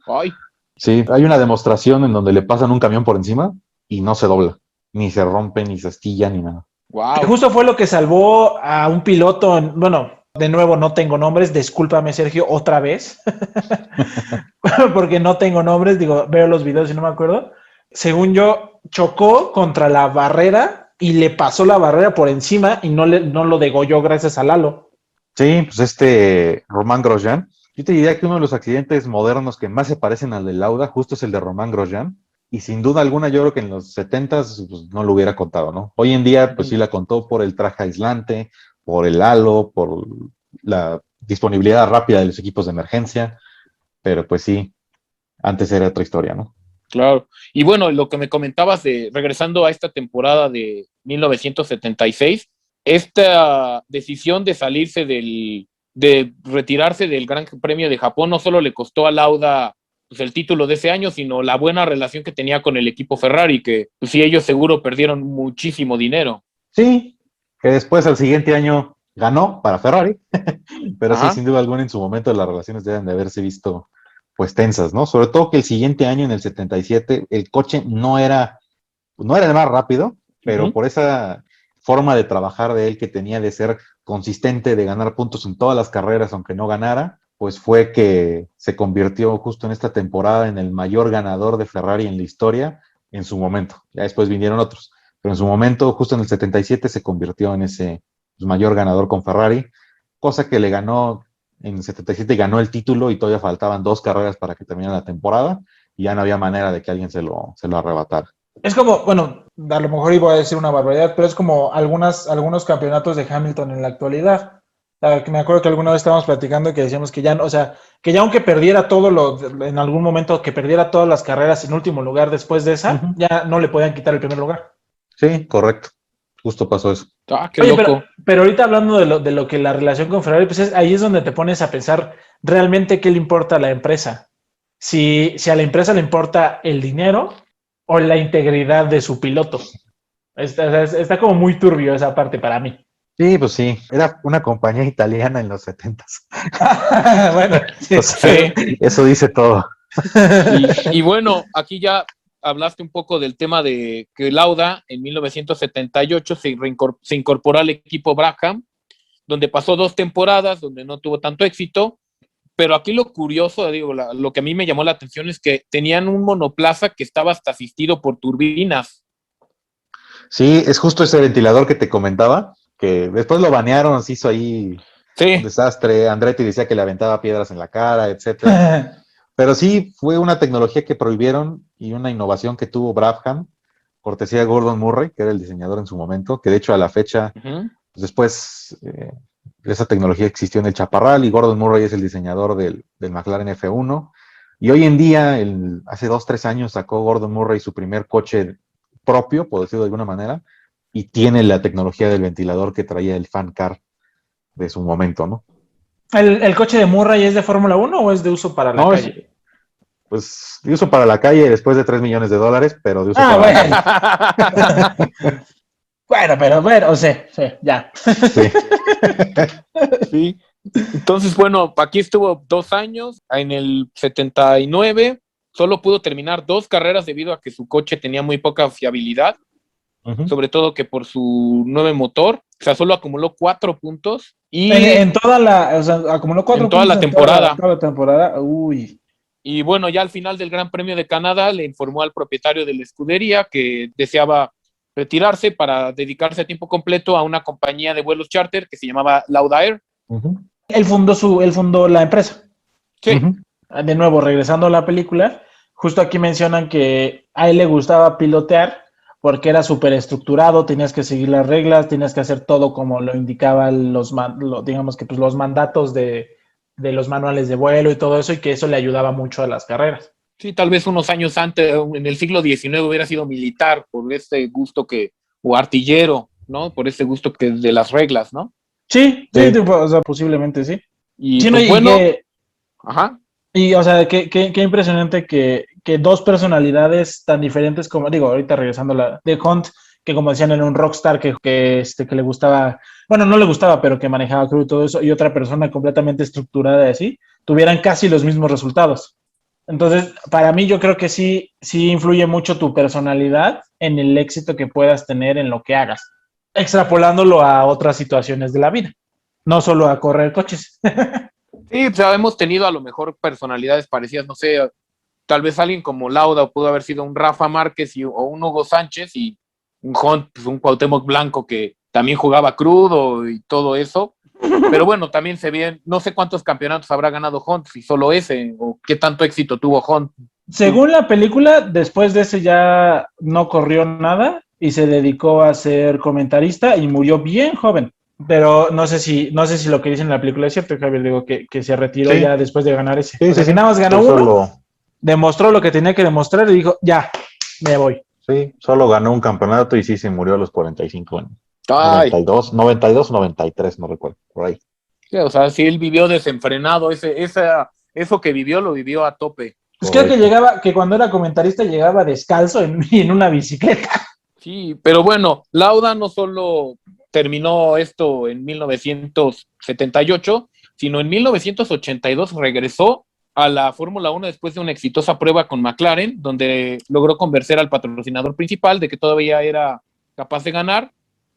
Ay, Sí, hay una demostración en donde le pasan un camión por encima y no se dobla, ni se rompe, ni se astilla, ni nada. Que wow. justo fue lo que salvó a un piloto, bueno, de nuevo no tengo nombres, discúlpame Sergio, otra vez, porque no tengo nombres, digo, veo los videos y no me acuerdo. Según yo, chocó contra la barrera y le pasó la barrera por encima y no lo degolló gracias al halo. Sí, pues Román Grosjean, yo te diría que uno de los accidentes modernos que más se parecen al del Lauda, justo es el de Román Grosjean, y sin duda alguna yo creo que en los 70s pues, no lo hubiera contado, ¿no? Hoy en día pues sí la contó por el traje aislante, por el halo, por la disponibilidad rápida de los equipos de emergencia, pero pues sí, antes era otra historia, ¿no? Claro. Y bueno, lo que me comentabas regresando a esta temporada de 1976, esta decisión de de retirarse del Gran Premio de Japón no solo le costó a Lauda pues, el título de ese año, sino la buena relación que tenía con el equipo Ferrari, que pues, sí, ellos seguro perdieron muchísimo dinero. Sí, que después al siguiente año ganó para Ferrari, pero sí, Ajá. sin duda alguna en su momento las relaciones deben de haberse visto pues tensas, ¿no? Sobre todo que el siguiente año, en el 77, el coche no era el más rápido, pero Uh-huh. por esa forma de trabajar de él que tenía de ser consistente, de ganar puntos en todas las carreras, aunque no ganara, pues fue que se convirtió justo en esta temporada en el mayor ganador de Ferrari en la historia en su momento. Ya después vinieron otros, pero en su momento, justo en el 77, se convirtió en ese mayor ganador con Ferrari, cosa que le ganó en el 77, ganó el título y todavía faltaban 2 carreras para que terminara la temporada y ya no había manera de que alguien se lo arrebatara. Es como, bueno, a lo mejor iba a decir una barbaridad, pero es como algunos campeonatos de Hamilton en la actualidad. O sea, que me acuerdo que alguna vez estábamos platicando que decíamos que ya, o sea, que ya aunque perdiera en algún momento, que perdiera todas las carreras en último lugar después de esa, ya no le podían quitar el primer lugar. Sí, correcto. Justo pasó eso. Qué Oye, loco. pero ahorita hablando de lo que la relación con Ferrari, pues ahí es donde te pones a pensar realmente qué le importa a la empresa. Si a la empresa le importa el dinero o la integridad de su piloto. Está como muy turbio esa parte para mí. Sí, pues sí, era una compañía italiana en los 70s. Bueno, sí, O sea, eso dice todo. Y bueno, aquí ya hablaste un poco del tema de que Lauda en 1978 se incorporó al equipo Brabham, donde pasó 2 temporadas, donde no tuvo tanto éxito, pero aquí lo curioso, digo, lo que a mí me llamó la atención es que tenían un monoplaza que estaba hasta asistido por turbinas. Sí, es justo ese ventilador que te comentaba, que después lo banearon, se hizo ahí un desastre. Andretti decía que le aventaba piedras en la cara, etcétera. Pero sí, fue una tecnología que prohibieron y una innovación que tuvo Brabham, cortesía de Gordon Murray, que era el diseñador en su momento, que de hecho a la fecha, pues después esa tecnología existió en el Chaparral y Gordon Murray es el diseñador del McLaren F1. Y hoy en día, hace 2-3 años, sacó Gordon Murray su primer coche propio, por decirlo de alguna manera, y tiene la tecnología del ventilador que traía el Fan Car de su momento, ¿no? ¿El coche de Murray es de Fórmula 1 o es de uso para la calle? Pues de uso para la calle después de $3 millones, pero de uso para la calle. Bueno, o sea, sí, ya. Sí. Sí. Entonces, bueno, aquí estuvo 2 años. En el 79 solo pudo terminar 2 carreras debido a que su coche tenía muy poca fiabilidad, sobre todo que por su nuevo motor. O sea, solo acumuló 4 puntos. Y en toda la, o sea, acumuló 4 puntos toda la temporada. En toda la temporada. Uy. Y bueno, ya al final del Gran Premio de Canadá le informó al propietario de la escudería que deseaba retirarse para dedicarse a tiempo completo a una compañía de vuelos charter que se llamaba Lauda Air. Él fundó la empresa. Sí. De nuevo, regresando a la película, justo aquí mencionan que a él le gustaba pilotear porque era súper estructurado, tenías que seguir las reglas, tenías que hacer todo como lo indicaban digamos que pues, los mandatos de los manuales de vuelo y todo eso, y que eso le ayudaba mucho a las carreras. Sí, tal vez unos años antes, en el siglo XIX, hubiera sido militar por este gusto o artillero, ¿no? Por ese gusto de las reglas, ¿no? Sí, o sea, posiblemente sí. Y sí, pues, bueno, ajá. Y, o sea, qué impresionante que 2 personalidades tan diferentes como, digo, ahorita regresando a la de Hunt, que como decían era un rockstar que le gustaba, bueno, no le gustaba, pero que manejaba crew y todo eso, y otra persona completamente estructurada y así, tuvieran casi los mismos resultados. Entonces, para mí yo creo que sí influye mucho tu personalidad en el éxito que puedas tener en lo que hagas, extrapolándolo a otras situaciones de la vida, no solo a correr coches. Sí, o sea, hemos tenido a lo mejor personalidades parecidas, no sé, tal vez alguien como Lauda pudo haber sido un Rafa Márquez o un Hugo Sánchez y un Hunt, pues un Cuauhtémoc Blanco que también jugaba crudo y todo eso. Pero bueno, también se ve, no sé cuántos campeonatos habrá ganado Hunt, si solo ese, o qué tanto éxito tuvo Hunt. Según la película, después de ese ya no corrió nada y se dedicó a ser comentarista y murió bien joven. Pero no sé si lo que dice en la película es cierto, Javier, digo que se retiró ya después de ganar ese. Sí, si nada más ganó uno, demostró lo que tenía que demostrar y dijo, ya, me voy. Sí, solo ganó un campeonato y sí se murió a los 45 años. 92, 93, no recuerdo, por ahí. Sí, o sea, si él vivió desenfrenado, eso que vivió, lo vivió a tope. Pues creo que cuando era comentarista llegaba descalzo en una bicicleta. Sí, pero bueno, Lauda no solo terminó esto en 1978, sino en 1982 regresó a la Fórmula 1 después de una exitosa prueba con McLaren, donde logró convencer al patrocinador principal de que todavía era capaz de ganar,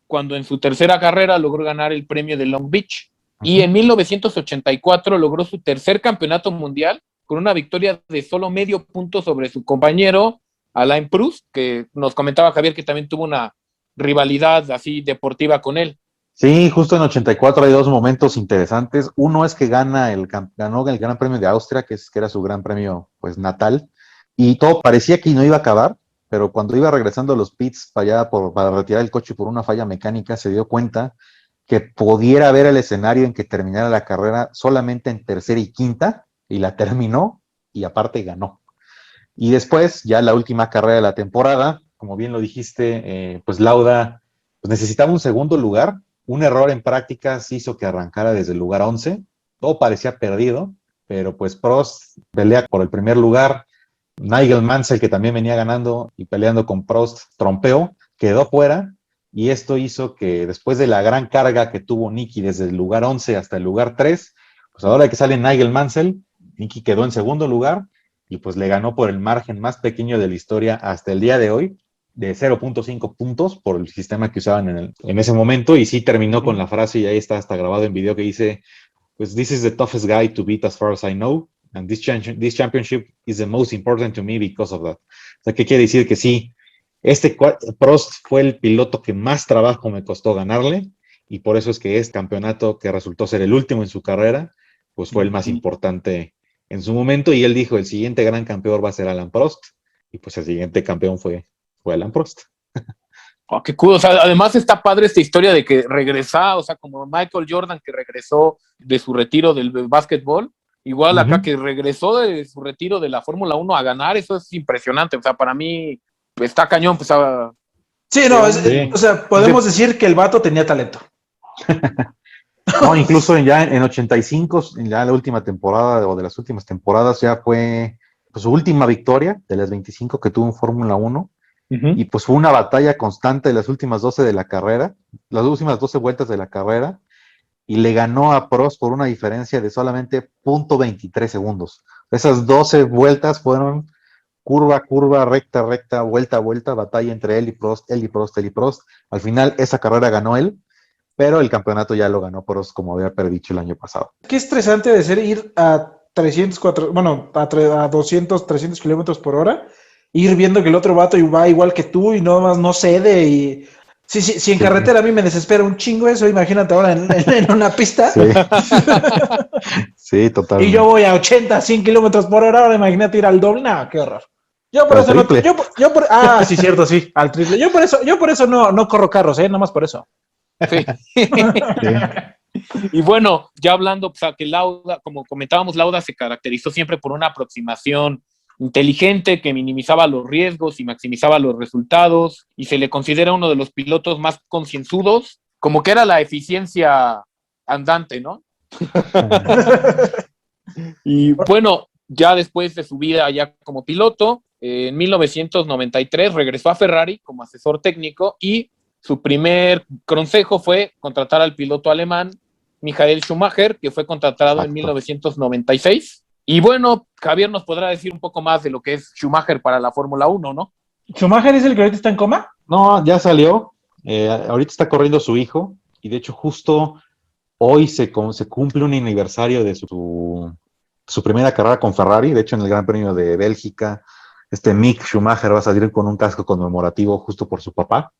cuando en su tercera carrera logró ganar el premio de Long Beach. Y en 1984 logró su tercer campeonato mundial con una victoria de solo medio punto sobre su compañero Alain Proust, que nos comentaba Javier que también tuvo una rivalidad así deportiva con él. Sí, justo en 84 hay dos momentos interesantes. Uno es que ganó el Gran Premio de Austria, que era su gran premio pues natal, y todo parecía que no iba a acabar, pero cuando iba regresando a los pits para retirar el coche por una falla mecánica, se dio cuenta que pudiera ver el escenario en que terminara la carrera solamente en tercera y quinta, y la terminó, y aparte ganó. Y después, ya la última carrera de la temporada, como bien lo dijiste, pues Lauda pues necesitaba un segundo lugar. Un error en prácticas hizo que arrancara desde el lugar 11. Todo parecía perdido, pero pues Prost pelea por el primer lugar. Nigel Mansell, que también venía ganando y peleando con Prost, trompeó, quedó fuera. Y esto hizo que después de la gran carga que tuvo Niki desde el lugar 11 hasta el lugar 3, pues ahora que sale Nigel Mansell, Niki quedó en segundo lugar y pues le ganó por el margen más pequeño de la historia hasta el día de hoy, de 0.5 puntos por el sistema que usaban en ese momento, y sí terminó con la frase, y ahí está hasta grabado en video, que dice, pues this is the toughest guy to beat as far as I know, and this championship is the most important to me because of that. O sea, ¿qué quiere decir? Que sí, Prost fue el piloto que más trabajo me costó ganarle, y por eso es que este campeonato, que resultó ser el último en su carrera, pues fue el más importante en su momento, y él dijo, el siguiente gran campeón va a ser Alan Prost, y pues el siguiente campeón fue Alan Prost. Oh, qué cool. O sea, además está padre esta historia de que regresa, o sea, como Michael Jordan, que regresó de su retiro del básquetbol, igual acá que regresó de su retiro de la Fórmula 1 a ganar, eso es impresionante. O sea, para mí está cañón. Pues, sí, no, o sea, podemos decir que el vato tenía talento. No, incluso ya en 85, ya la última temporada, o de las últimas temporadas, ya fue pues, su última victoria de las 25 que tuvo en Fórmula 1. Y pues fue una batalla constante de las últimas 12 de la carrera, las últimas 12 vueltas de la carrera, y le ganó a Prost por una diferencia de solamente .23 segundos. Esas 12 vueltas fueron curva, recta, vuelta, batalla entre él y Prost. Al final esa carrera ganó él, pero el campeonato ya lo ganó Prost, como había predicho el año pasado. Qué estresante de ser ir a 300, a 200, 300 kilómetros por hora, ir viendo que el otro vato va igual que tú y no más no cede. Y si en carretera a mí me desespera un chingo eso, imagínate ahora en una pista. Sí. Sí, totalmente. Y yo voy a 80, 100 kilómetros por hora, ahora imagínate ir al doble. No, qué horror. Yo por al eso triple. sí, cierto, sí, al triple. Yo por eso no corro carros, nada más por eso. Sí. Y bueno, ya hablando, pues, que Lauda, como comentábamos, Lauda se caracterizó siempre por una aproximación inteligente que minimizaba los riesgos y maximizaba los resultados, y se le considera uno de los pilotos más concienzudos, como que era la eficiencia andante, ¿no? Y bueno, ya después de su vida ya como piloto, en 1993 regresó a Ferrari como asesor técnico, y su primer consejo fue contratar al piloto alemán Michael Schumacher, que fue contratado en 1996. Y bueno, Javier nos podrá decir un poco más de lo que es Schumacher para la Fórmula 1, ¿no? ¿Schumacher es el que ahorita está en coma? No, ya salió. Ahorita está corriendo su hijo, y de hecho justo hoy se cumple un aniversario de su primera carrera con Ferrari. De hecho, en el Gran Premio de Bélgica, Mick Schumacher va a salir con un casco conmemorativo justo por su papá.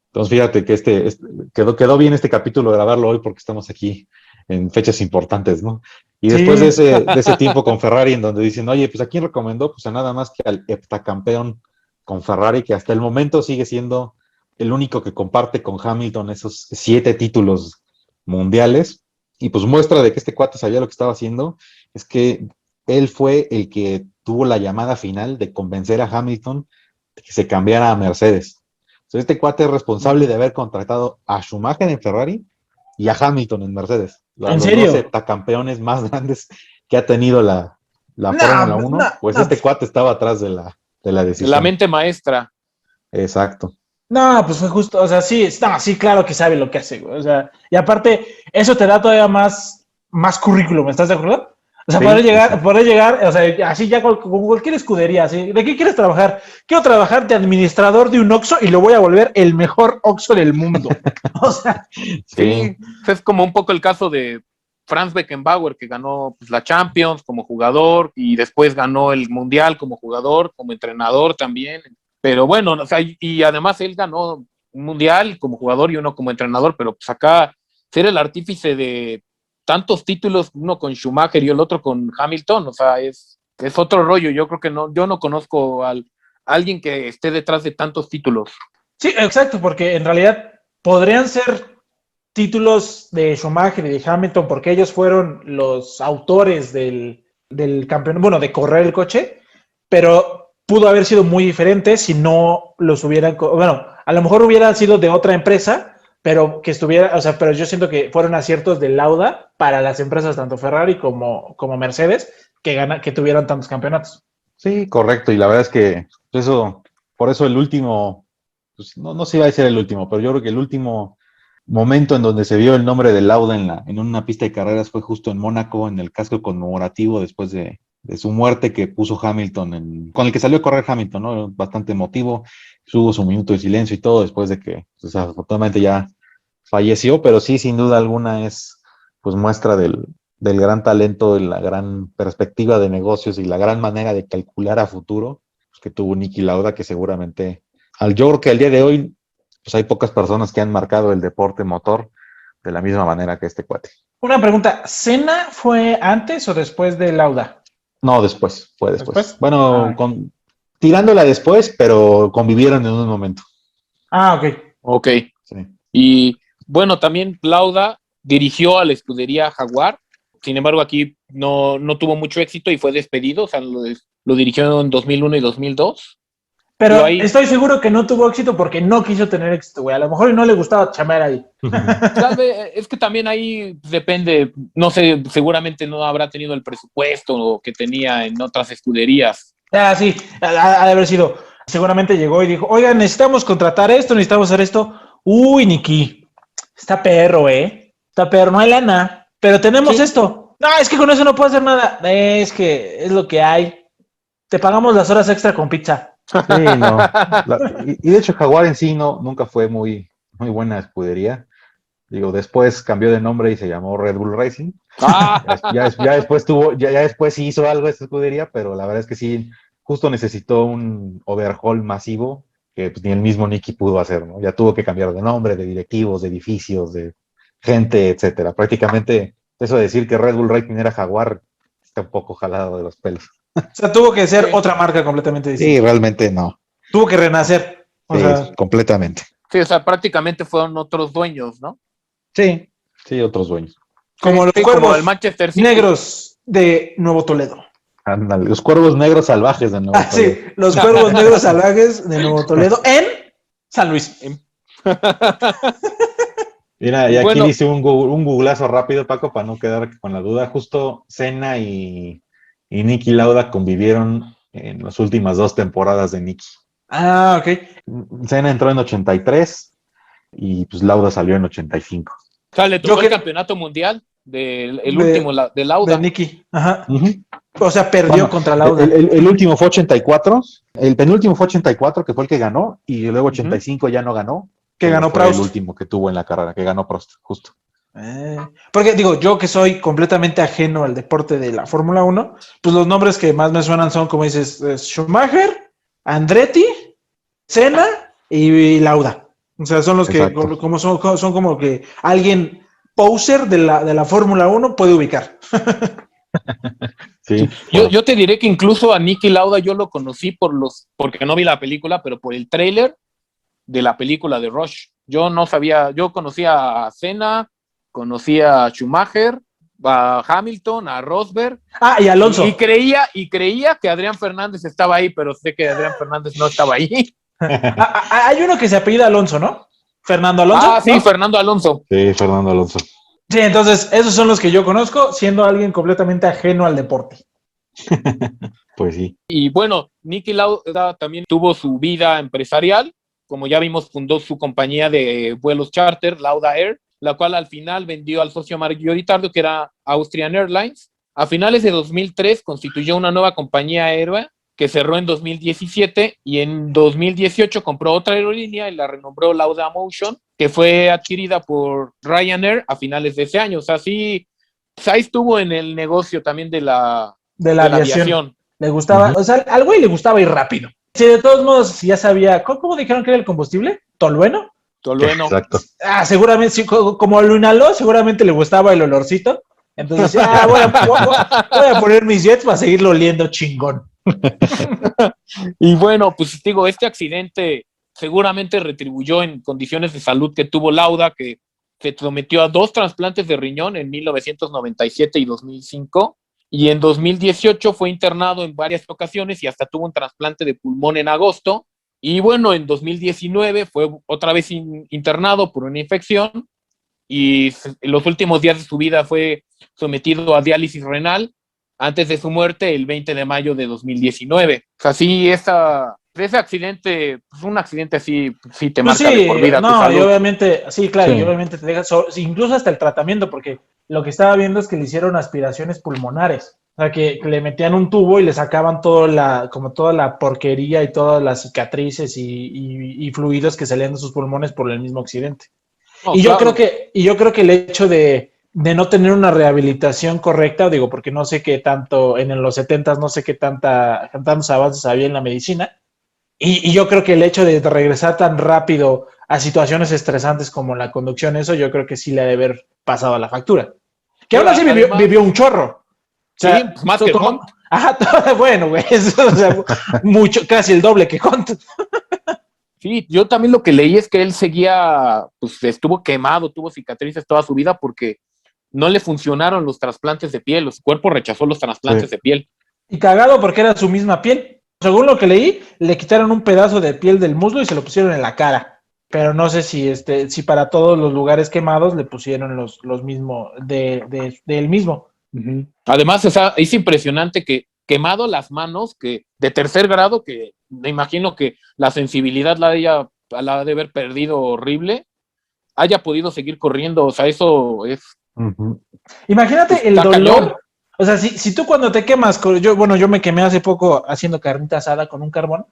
Entonces, fíjate que quedó bien este capítulo de grabarlo hoy, porque estamos aquí en fechas importantes, ¿no? Y después de ese tiempo con Ferrari, en donde dicen, oye, pues ¿a quién recomendó? Pues a nada más que al heptacampeón con Ferrari, que hasta el momento sigue siendo el único que comparte con Hamilton esos 7 títulos mundiales. Y pues muestra de que este cuate sabía lo que estaba haciendo, es que él fue el que tuvo la llamada final de convencer a Hamilton de que se cambiara a Mercedes. Entonces, este cuate es responsable de haber contratado a Schumacher en Ferrari y a Hamilton en Mercedes. ¿En serio? Los 2 heptacampeones más grandes que ha tenido la Fórmula 1, pues este cuate estaba atrás de la decisión. La mente maestra. Exacto. No, pues fue justo, o sea, sí, claro que sabe lo que hace, güey. O sea, y aparte, eso te da todavía más currículum, ¿estás de acuerdo? O sea, Sí, poder llegar, o sea, así ya con cualquier escudería, así, ¿de qué quieres trabajar? Quiero trabajar de administrador de un Oxxo y lo voy a volver el mejor Oxxo del mundo. O sea, sí. Es como un poco el caso de Franz Beckenbauer, que ganó pues, la Champions como jugador, y después ganó el Mundial como jugador, como entrenador también. Pero bueno, o sea, y además él ganó mundial como jugador y uno como entrenador, pero pues acá ser el artífice de tantos títulos, uno con Schumacher y el otro con Hamilton, o sea, es otro rollo. Yo creo que yo no conozco a alguien que esté detrás de tantos títulos. Sí, exacto, porque en realidad podrían ser títulos de Schumacher y de Hamilton porque ellos fueron los autores del campeonato, bueno, de correr el coche, pero pudo haber sido muy diferente si no los hubieran, bueno, a lo mejor hubiera sido de otra empresa, pero que estuviera, o sea, pero yo siento que fueron aciertos de Lauda para las empresas tanto Ferrari como Mercedes que tuvieran tantos campeonatos. Sí, correcto. Y la verdad es que por eso el último, pues no se iba a decir el último, pero yo creo que el último momento en donde se vio el nombre de Lauda en una pista de carreras fue justo en Mónaco, en el casco conmemorativo después de su muerte que puso Hamilton, con el que salió a correr Hamilton, ¿no? Bastante emotivo, hubo su minuto de silencio y todo después de que desafortunadamente ya falleció, pero sí, sin duda alguna es pues muestra del gran talento, de la gran perspectiva de negocios y la gran manera de calcular a futuro pues, que tuvo Niki Lauda, que seguramente, yo creo que al día de hoy pues hay pocas personas que han marcado el deporte motor de la misma manera que este cuate. Una pregunta, ¿Senna fue antes o después de Lauda? No, fue después. Bueno, tirándola después, pero convivieron en un momento. Ah, ok. Ok. Sí. Y bueno, también Lauda dirigió a la escudería Jaguar, sin embargo aquí no tuvo mucho éxito y fue despedido, o sea, lo dirigió en 2001 y 2002. Pero ahí estoy seguro que no tuvo éxito porque no quiso tener éxito, güey. A lo mejor no le gustaba chambear ahí. Tal vez, es que también ahí depende, no sé, seguramente no habrá tenido el presupuesto que tenía en otras escuderías. Ah, sí, ha de haber sido. Seguramente llegó y dijo, oigan, necesitamos contratar esto, necesitamos hacer esto. Uy, Niki, está perro, está perro, no hay lana, pero tenemos esto. No, es que con eso no puedo hacer nada. Es que es lo que hay. Te pagamos las horas extra con pizza. Sí, no. Y de hecho Jaguar en sí nunca fue muy, muy buena escudería. Digo, después cambió de nombre y se llamó Red Bull Racing. Ya después sí hizo algo esta escudería, pero la verdad es que sí, justo necesitó un overhaul masivo que pues, ni el mismo Niki pudo hacer, ¿no? Ya tuvo que cambiar de nombre, de directivos, de edificios, de gente, etcétera. Prácticamente eso de decir que Red Bull Racing era Jaguar está un poco jalado de los pelos. O sea, tuvo que ser otra marca completamente distinta. Sí, realmente no. Tuvo que renacer. O sea, completamente. Sí, o sea, prácticamente fueron otros dueños, ¿no? Sí, otros dueños. Como los cuervos como el Manchester City. negros de Nuevo Toledo. Ándale, los cuervos negros salvajes de Nuevo Toledo. Sí, los cuervos negros salvajes de Nuevo Toledo en San Luis. Mira, y aquí dice un googlazo rápido, Paco, para no quedar con la duda. Justo Senna y Niki Lauda convivieron en las últimas 2 temporadas de Niki. Ah, ok. Senna entró en 83 y pues Lauda salió en 85. O sea, le tocó el campeonato mundial último de Lauda. De Niki, ajá. Uh-huh. O sea, perdió contra Lauda. El último fue 84, el penúltimo fue 84, que fue el que ganó, y luego 85 ya no ganó. Que ganó Prost. El último que tuvo en la carrera, que ganó Prost, justo. Porque digo, yo que soy completamente ajeno al deporte de la Fórmula 1, pues los nombres que más me suenan son, como dices, Schumacher, Andretti, Senna y Lauda. O sea, son los Exacto. Que como son como que alguien poser de la Fórmula 1 puede ubicar. Sí. Yo te diré que incluso a Niki Lauda yo lo conocí porque no vi la película, pero por el tráiler de la película de Rush. Yo no sabía, yo conocía a Senna, conocía a Schumacher, a Hamilton, a Rosberg. Y Alonso. Y creía que Adrián Fernández estaba ahí, pero sé que Adrián Fernández no estaba ahí. Hay uno que se apellida Alonso, ¿no? ¿Fernando Alonso? Sí, ¿no? Fernando Alonso. Sí, Fernando Alonso. Sí, entonces esos son los que yo conozco, siendo alguien completamente ajeno al deporte. Pues sí. Y bueno, Niki Lauda también tuvo su vida empresarial. Como ya vimos, fundó su compañía de vuelos charter, Lauda Air, la cual al final vendió al socio mayoritario, que era Austrian Airlines. A finales de 2003 constituyó una nueva compañía aérea que cerró en 2017 y en 2018 compró otra aerolínea y la renombró Lauda Motion, que fue adquirida por Ryanair a finales de ese año. O sea, sí, ahí estuvo en el negocio también de la aviación. Le gustaba, o sea, al güey le gustaba ir rápido. Sí, de todos modos, ya sabía, ¿cómo dijeron que era el combustible? ¿Tolueno? Tolueno. Exacto. Seguramente, sí, como lo inhaló, seguramente le gustaba el olorcito. Entonces, voy a poner mis jets para seguirlo oliendo chingón. Y bueno, pues digo, este accidente seguramente retribuyó en condiciones de salud que tuvo Lauda, que se sometió a 2 trasplantes de riñón en 1997 y 2005, y en 2018 fue internado en varias ocasiones y hasta tuvo un trasplante de pulmón en agosto. Y bueno, en 2019 fue otra vez internado por una infección y en los últimos días de su vida fue sometido a diálisis renal antes de su muerte el 20 de mayo de 2019. O sea, sí, ese accidente, pues un accidente así, sí te Pues marca sí, de por vida tu no, y salud. obviamente, sí, claro, Sí. y obviamente te deja, incluso hasta el tratamiento, porque lo que estaba viendo es que le hicieron aspiraciones pulmonares, o sea, que le metían un tubo y le sacaban como toda la porquería y todas las cicatrices y fluidos que salían de sus pulmones por el mismo accidente. No, Y yo claro. creo que el hecho de no tener una rehabilitación correcta, digo, porque no sé qué tanto, en los 70s no sé qué tantos avances había en la medicina, y yo creo que el hecho de regresar tan rápido a situaciones estresantes como la conducción, eso yo creo que sí le ha de haber pasado a la factura. Que Sí, aún así además, vivió un chorro. O sí, sea, pues más que Hunt. ajá, bueno, güey, eso, o sea, mucho, casi el doble que Hunt. Sí, yo también lo que leí es que él seguía, pues estuvo quemado, tuvo cicatrices toda su vida porque no le funcionaron los trasplantes de piel, su cuerpo rechazó los trasplantes de piel. Y cagado porque era su misma piel. Según lo que leí, le quitaron un pedazo de piel del muslo y se lo pusieron en la cara. Pero no sé si para todos los lugares quemados le pusieron los mismos del mismo. Uh-huh. Además, o sea, es impresionante que quemado las manos, que de tercer grado, que me imagino que la sensibilidad la ha de haber perdido horrible, haya podido seguir corriendo. O sea, eso es. Uh-huh. Imagínate el Está cañón. dolor. O sea, si tú cuando te quemas, yo me quemé hace poco haciendo carnita asada con un carbón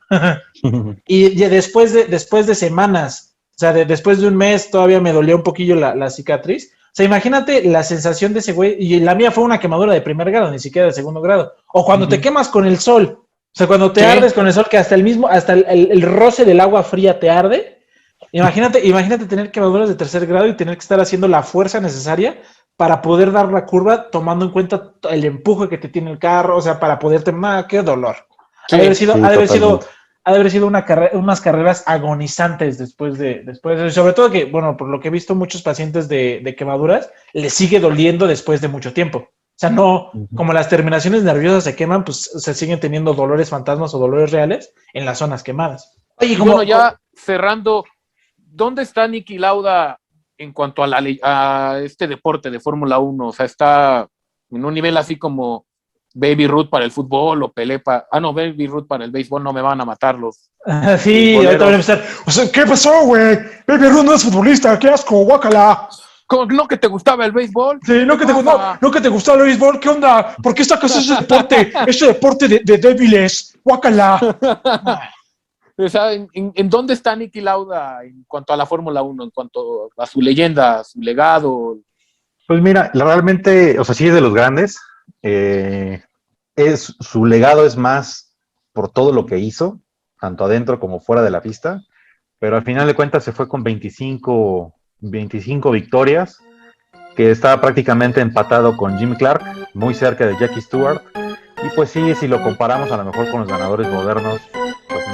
y después de semanas, o sea, después de un mes todavía me dolía un poquillo la cicatriz. O sea, imagínate la sensación de ese güey, y la mía fue una quemadura de primer grado, ni siquiera de segundo grado. O cuando te quemas con el sol, o sea, cuando te ardes con el sol, que hasta el roce del agua fría te arde. Imagínate tener quemaduras de tercer grado y tener que estar haciendo la fuerza necesaria para poder dar la curva, tomando en cuenta el empuje que te tiene el carro, o sea, para poder terminar, qué dolor. Ha de haber sido unas carreras agonizantes después de eso. Y sobre todo que, bueno, por lo que he visto, muchos pacientes de quemaduras les sigue doliendo después de mucho tiempo. O sea, no, como las terminaciones nerviosas se queman, pues se siguen teniendo dolores fantasmas o dolores reales en las zonas quemadas. Oye, Y bueno, ya cerrando, ¿dónde está Niki Lauda en cuanto a este deporte de Fórmula 1? O sea, está en un nivel así como Baby Ruth para el fútbol o Pelé para... no, Baby Ruth para el béisbol, no me van a matar los sí, ahorita van a empezar. O sea, ¿qué pasó, güey? Baby Ruth no es futbolista, qué asco, guácala. ¿Cómo no que te gustaba el béisbol? Sí, no que te gustaba el béisbol, ¿qué onda? ¿Por qué sacas ese deporte de débiles? Guácala. O sea, ¿en dónde está Niki Lauda en cuanto a la Fórmula 1, en cuanto a su leyenda, a su legado? Pues mira, realmente, o sea, sí es de los grandes. Su legado es más por todo lo que hizo, tanto adentro como fuera de la pista, pero al final de cuentas se fue con 25 victorias, que estaba prácticamente empatado con Jim Clark, muy cerca de Jackie Stewart, y pues sí, si lo comparamos a lo mejor con los ganadores modernos, pues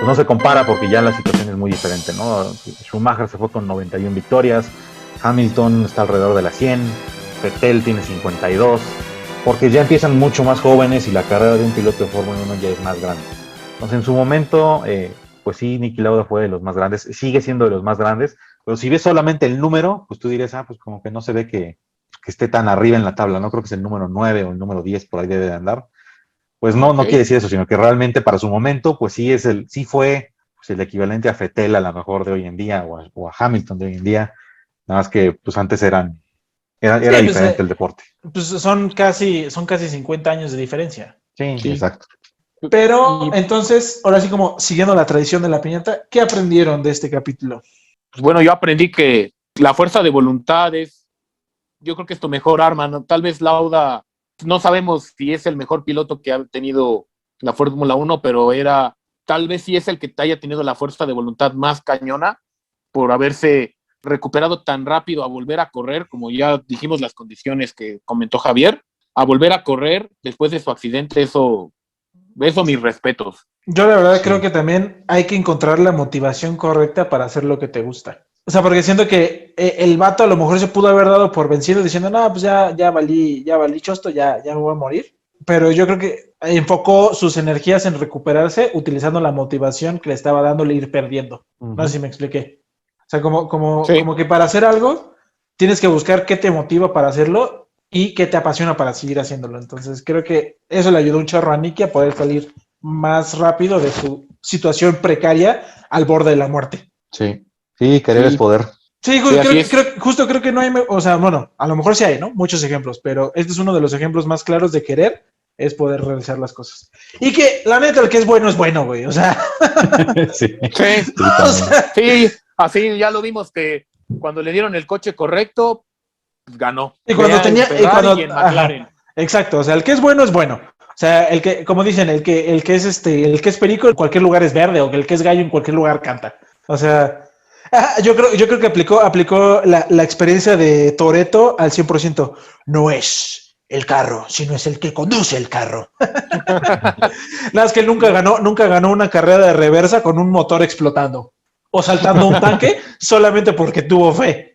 no se compara porque ya la situación es muy diferente, ¿no? Schumacher se fue con 91 victorias, Hamilton está alrededor de las 100, Vettel tiene 52, porque ya empiezan mucho más jóvenes y la carrera de un piloto de Fórmula 1 ya es más grande. Entonces, en su momento, pues sí, Niki Lauda fue de los más grandes, sigue siendo de los más grandes, pero si ves solamente el número, pues tú dirías, pues como que no se ve que esté tan arriba en la tabla, no creo que es el número 9 o el número 10, por ahí debe de andar. Pues no quiere decir eso, sino que realmente para su momento, pues sí fue pues, el equivalente a Vettel a lo mejor de hoy en día, o a Hamilton de hoy en día, nada más que pues antes era diferente el deporte. Pues son casi 50 años de diferencia. Sí, exacto. Pero entonces, ahora sí como siguiendo la tradición de la piñata, ¿qué aprendieron de este capítulo? Pues bueno, yo aprendí que la fuerza de voluntad yo creo que es tu mejor arma, ¿no? Tal vez Lauda, no sabemos si es el mejor piloto que ha tenido la Fórmula 1, pero tal vez sí es el que haya tenido la fuerza de voluntad más cañona por haberse recuperado tan rápido a volver a correr, como ya dijimos las condiciones que comentó Javier, a volver a correr después de su accidente, eso mis respetos. Yo la verdad creo que también hay que encontrar la motivación correcta para hacer lo que te gusta. O sea, porque siento que el vato a lo mejor se pudo haber dado por vencido diciendo, no, pues ya valí chosto, ya me voy a morir. Pero yo creo que enfocó sus energías en recuperarse utilizando la motivación que le estaba dándole ir perdiendo. No sé si me expliqué. O sea, como que para hacer algo tienes que buscar qué te motiva para hacerlo y qué te apasiona para seguir haciéndolo. Entonces creo que eso le ayudó un chorro a Nicky a poder salir más rápido de su situación precaria al borde de la muerte. Sí, querer es poder. Sí, justo creo que no hay, o sea, bueno, a lo mejor sí hay, ¿no? Muchos ejemplos, pero este es uno de los ejemplos más claros de querer es poder realizar las cosas. Y que, la neta, el que es bueno, güey, o sea. Sí, o sea, sí, así ya lo vimos que cuando le dieron el coche correcto, pues ganó. Y cuando tenía, y en McLaren. Exacto, o sea, el que es bueno. O sea, el que, como dicen, el que es perico en cualquier lugar es verde, o que el que es gallo en cualquier lugar canta. O sea, yo creo que aplicó la experiencia de Toretto al 100%. No es el carro, sino es el que conduce el carro. Nada, es que él nunca ganó una carrera de reversa con un motor explotando o saltando un tanque solamente porque tuvo fe.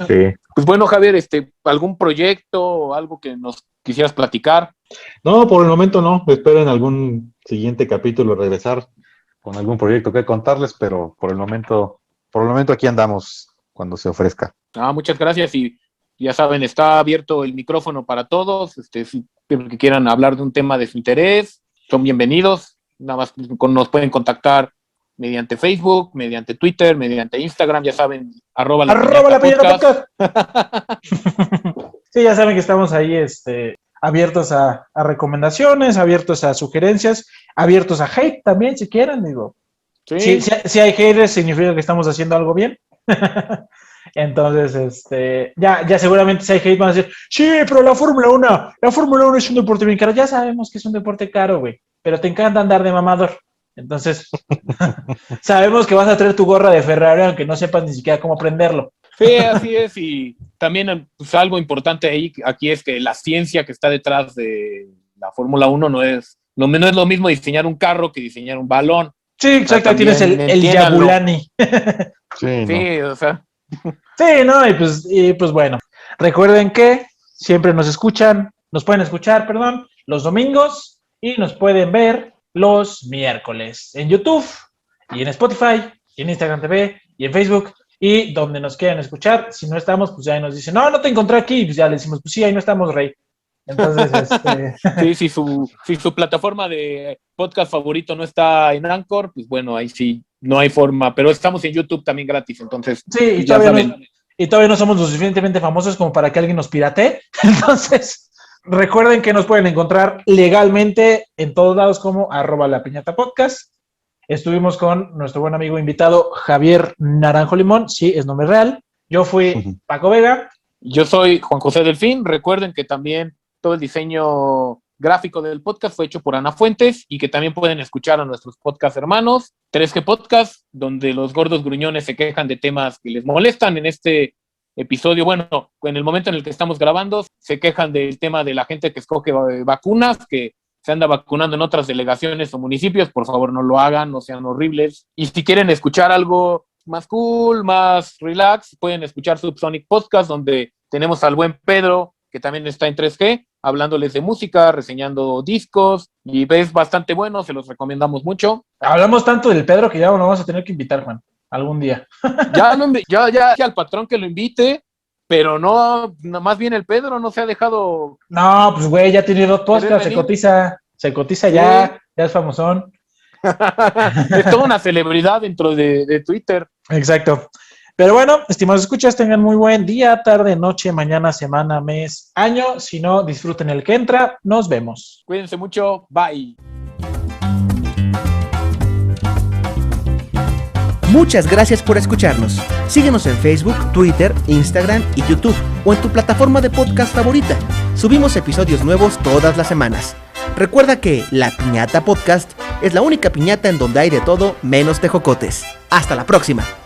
Sí. Pues bueno, Javier, ¿algún proyecto o algo que nos quisieras platicar? No, por el momento no. Espero en algún siguiente capítulo regresar con algún proyecto que contarles, pero por el momento aquí andamos cuando se ofrezca. Muchas gracias y ya saben, está abierto el micrófono para todos. Si que quieran hablar de un tema de su interés, son bienvenidos. Nada más nos pueden contactar mediante Facebook, mediante Twitter, mediante Instagram, ya saben, @lapiñata podcast. Sí, ya saben que estamos ahí abiertos a recomendaciones, abiertos a sugerencias, abiertos a hate también, si quieren, digo. Sí. Si hay haters, significa que estamos haciendo algo bien. Entonces, ya seguramente si hay hate van a decir, sí, pero la Fórmula 1 es un deporte bien caro. Ya sabemos que es un deporte caro, güey, pero te encanta andar de mamador. Entonces, sabemos que vas a traer tu gorra de Ferrari aunque no sepas ni siquiera cómo prenderlo. Sí, así es, y también pues, algo importante aquí es que la ciencia que está detrás de la Fórmula 1 no es lo mismo diseñar un carro que diseñar un balón. Sí, exacto, ahí tienes el Yabulani. Sí, o sea. Sí, no, y pues bueno, recuerden que siempre nos pueden escuchar, los domingos y nos pueden ver los miércoles en YouTube y en Spotify y en Instagram TV y en Facebook y donde nos quieran escuchar. Si no estamos, pues ya nos dicen, no te encontré aquí, pues ya le decimos, pues sí, ahí no estamos, rey. Entonces, Sí, si su plataforma de podcast favorito no está en Anchor, pues bueno, ahí sí, no hay forma, pero estamos en YouTube también gratis, entonces sí, y todavía no somos lo suficientemente famosos como para que alguien nos piratee. Entonces, recuerden que nos pueden encontrar legalmente en todos lados como @lapiñatapodcast. Estuvimos con nuestro buen amigo invitado Javier Naranjo Limón, sí, es nombre real. Yo fui Paco Vega. Yo soy Juan José Delfín. Recuerden que también todo el diseño gráfico del podcast fue hecho por Ana Fuentes y que también pueden escuchar a nuestros podcast hermanos, 3G Podcast, donde los gordos gruñones se quejan de temas que les molestan. En este episodio, bueno, en el momento en el que estamos grabando, se quejan del tema de la gente que escoge vacunas, que se anda vacunando en otras delegaciones o municipios. Por favor, no lo hagan, no sean horribles. Y si quieren escuchar algo más cool, más relax, pueden escuchar Subsonic Podcast, donde tenemos al buen Pedro, que también está en 3G, hablándoles de música, reseñando discos, y es bastante bueno, se los recomendamos mucho. Hablamos tanto del Pedro que ya nos vamos a tener que invitar, Juan, algún día. Ya al patrón que lo invite, pero no, más bien el Pedro no se ha dejado. No, pues güey, ya tiene 2 podcasts, se cotiza sí. ya es famosón. Es toda una celebridad dentro de Twitter. Exacto. Pero bueno, estimados escuchas, tengan muy buen día, tarde, noche, mañana, semana, mes, año. Si no, disfruten el que entra. Nos vemos. Cuídense mucho. Bye. Muchas gracias por escucharnos. Síguenos en Facebook, Twitter, Instagram y YouTube o en tu plataforma de podcast favorita. Subimos episodios nuevos todas las semanas. Recuerda que La Piñata Podcast es la única piñata en donde hay de todo menos tejocotes. ¡Hasta la próxima!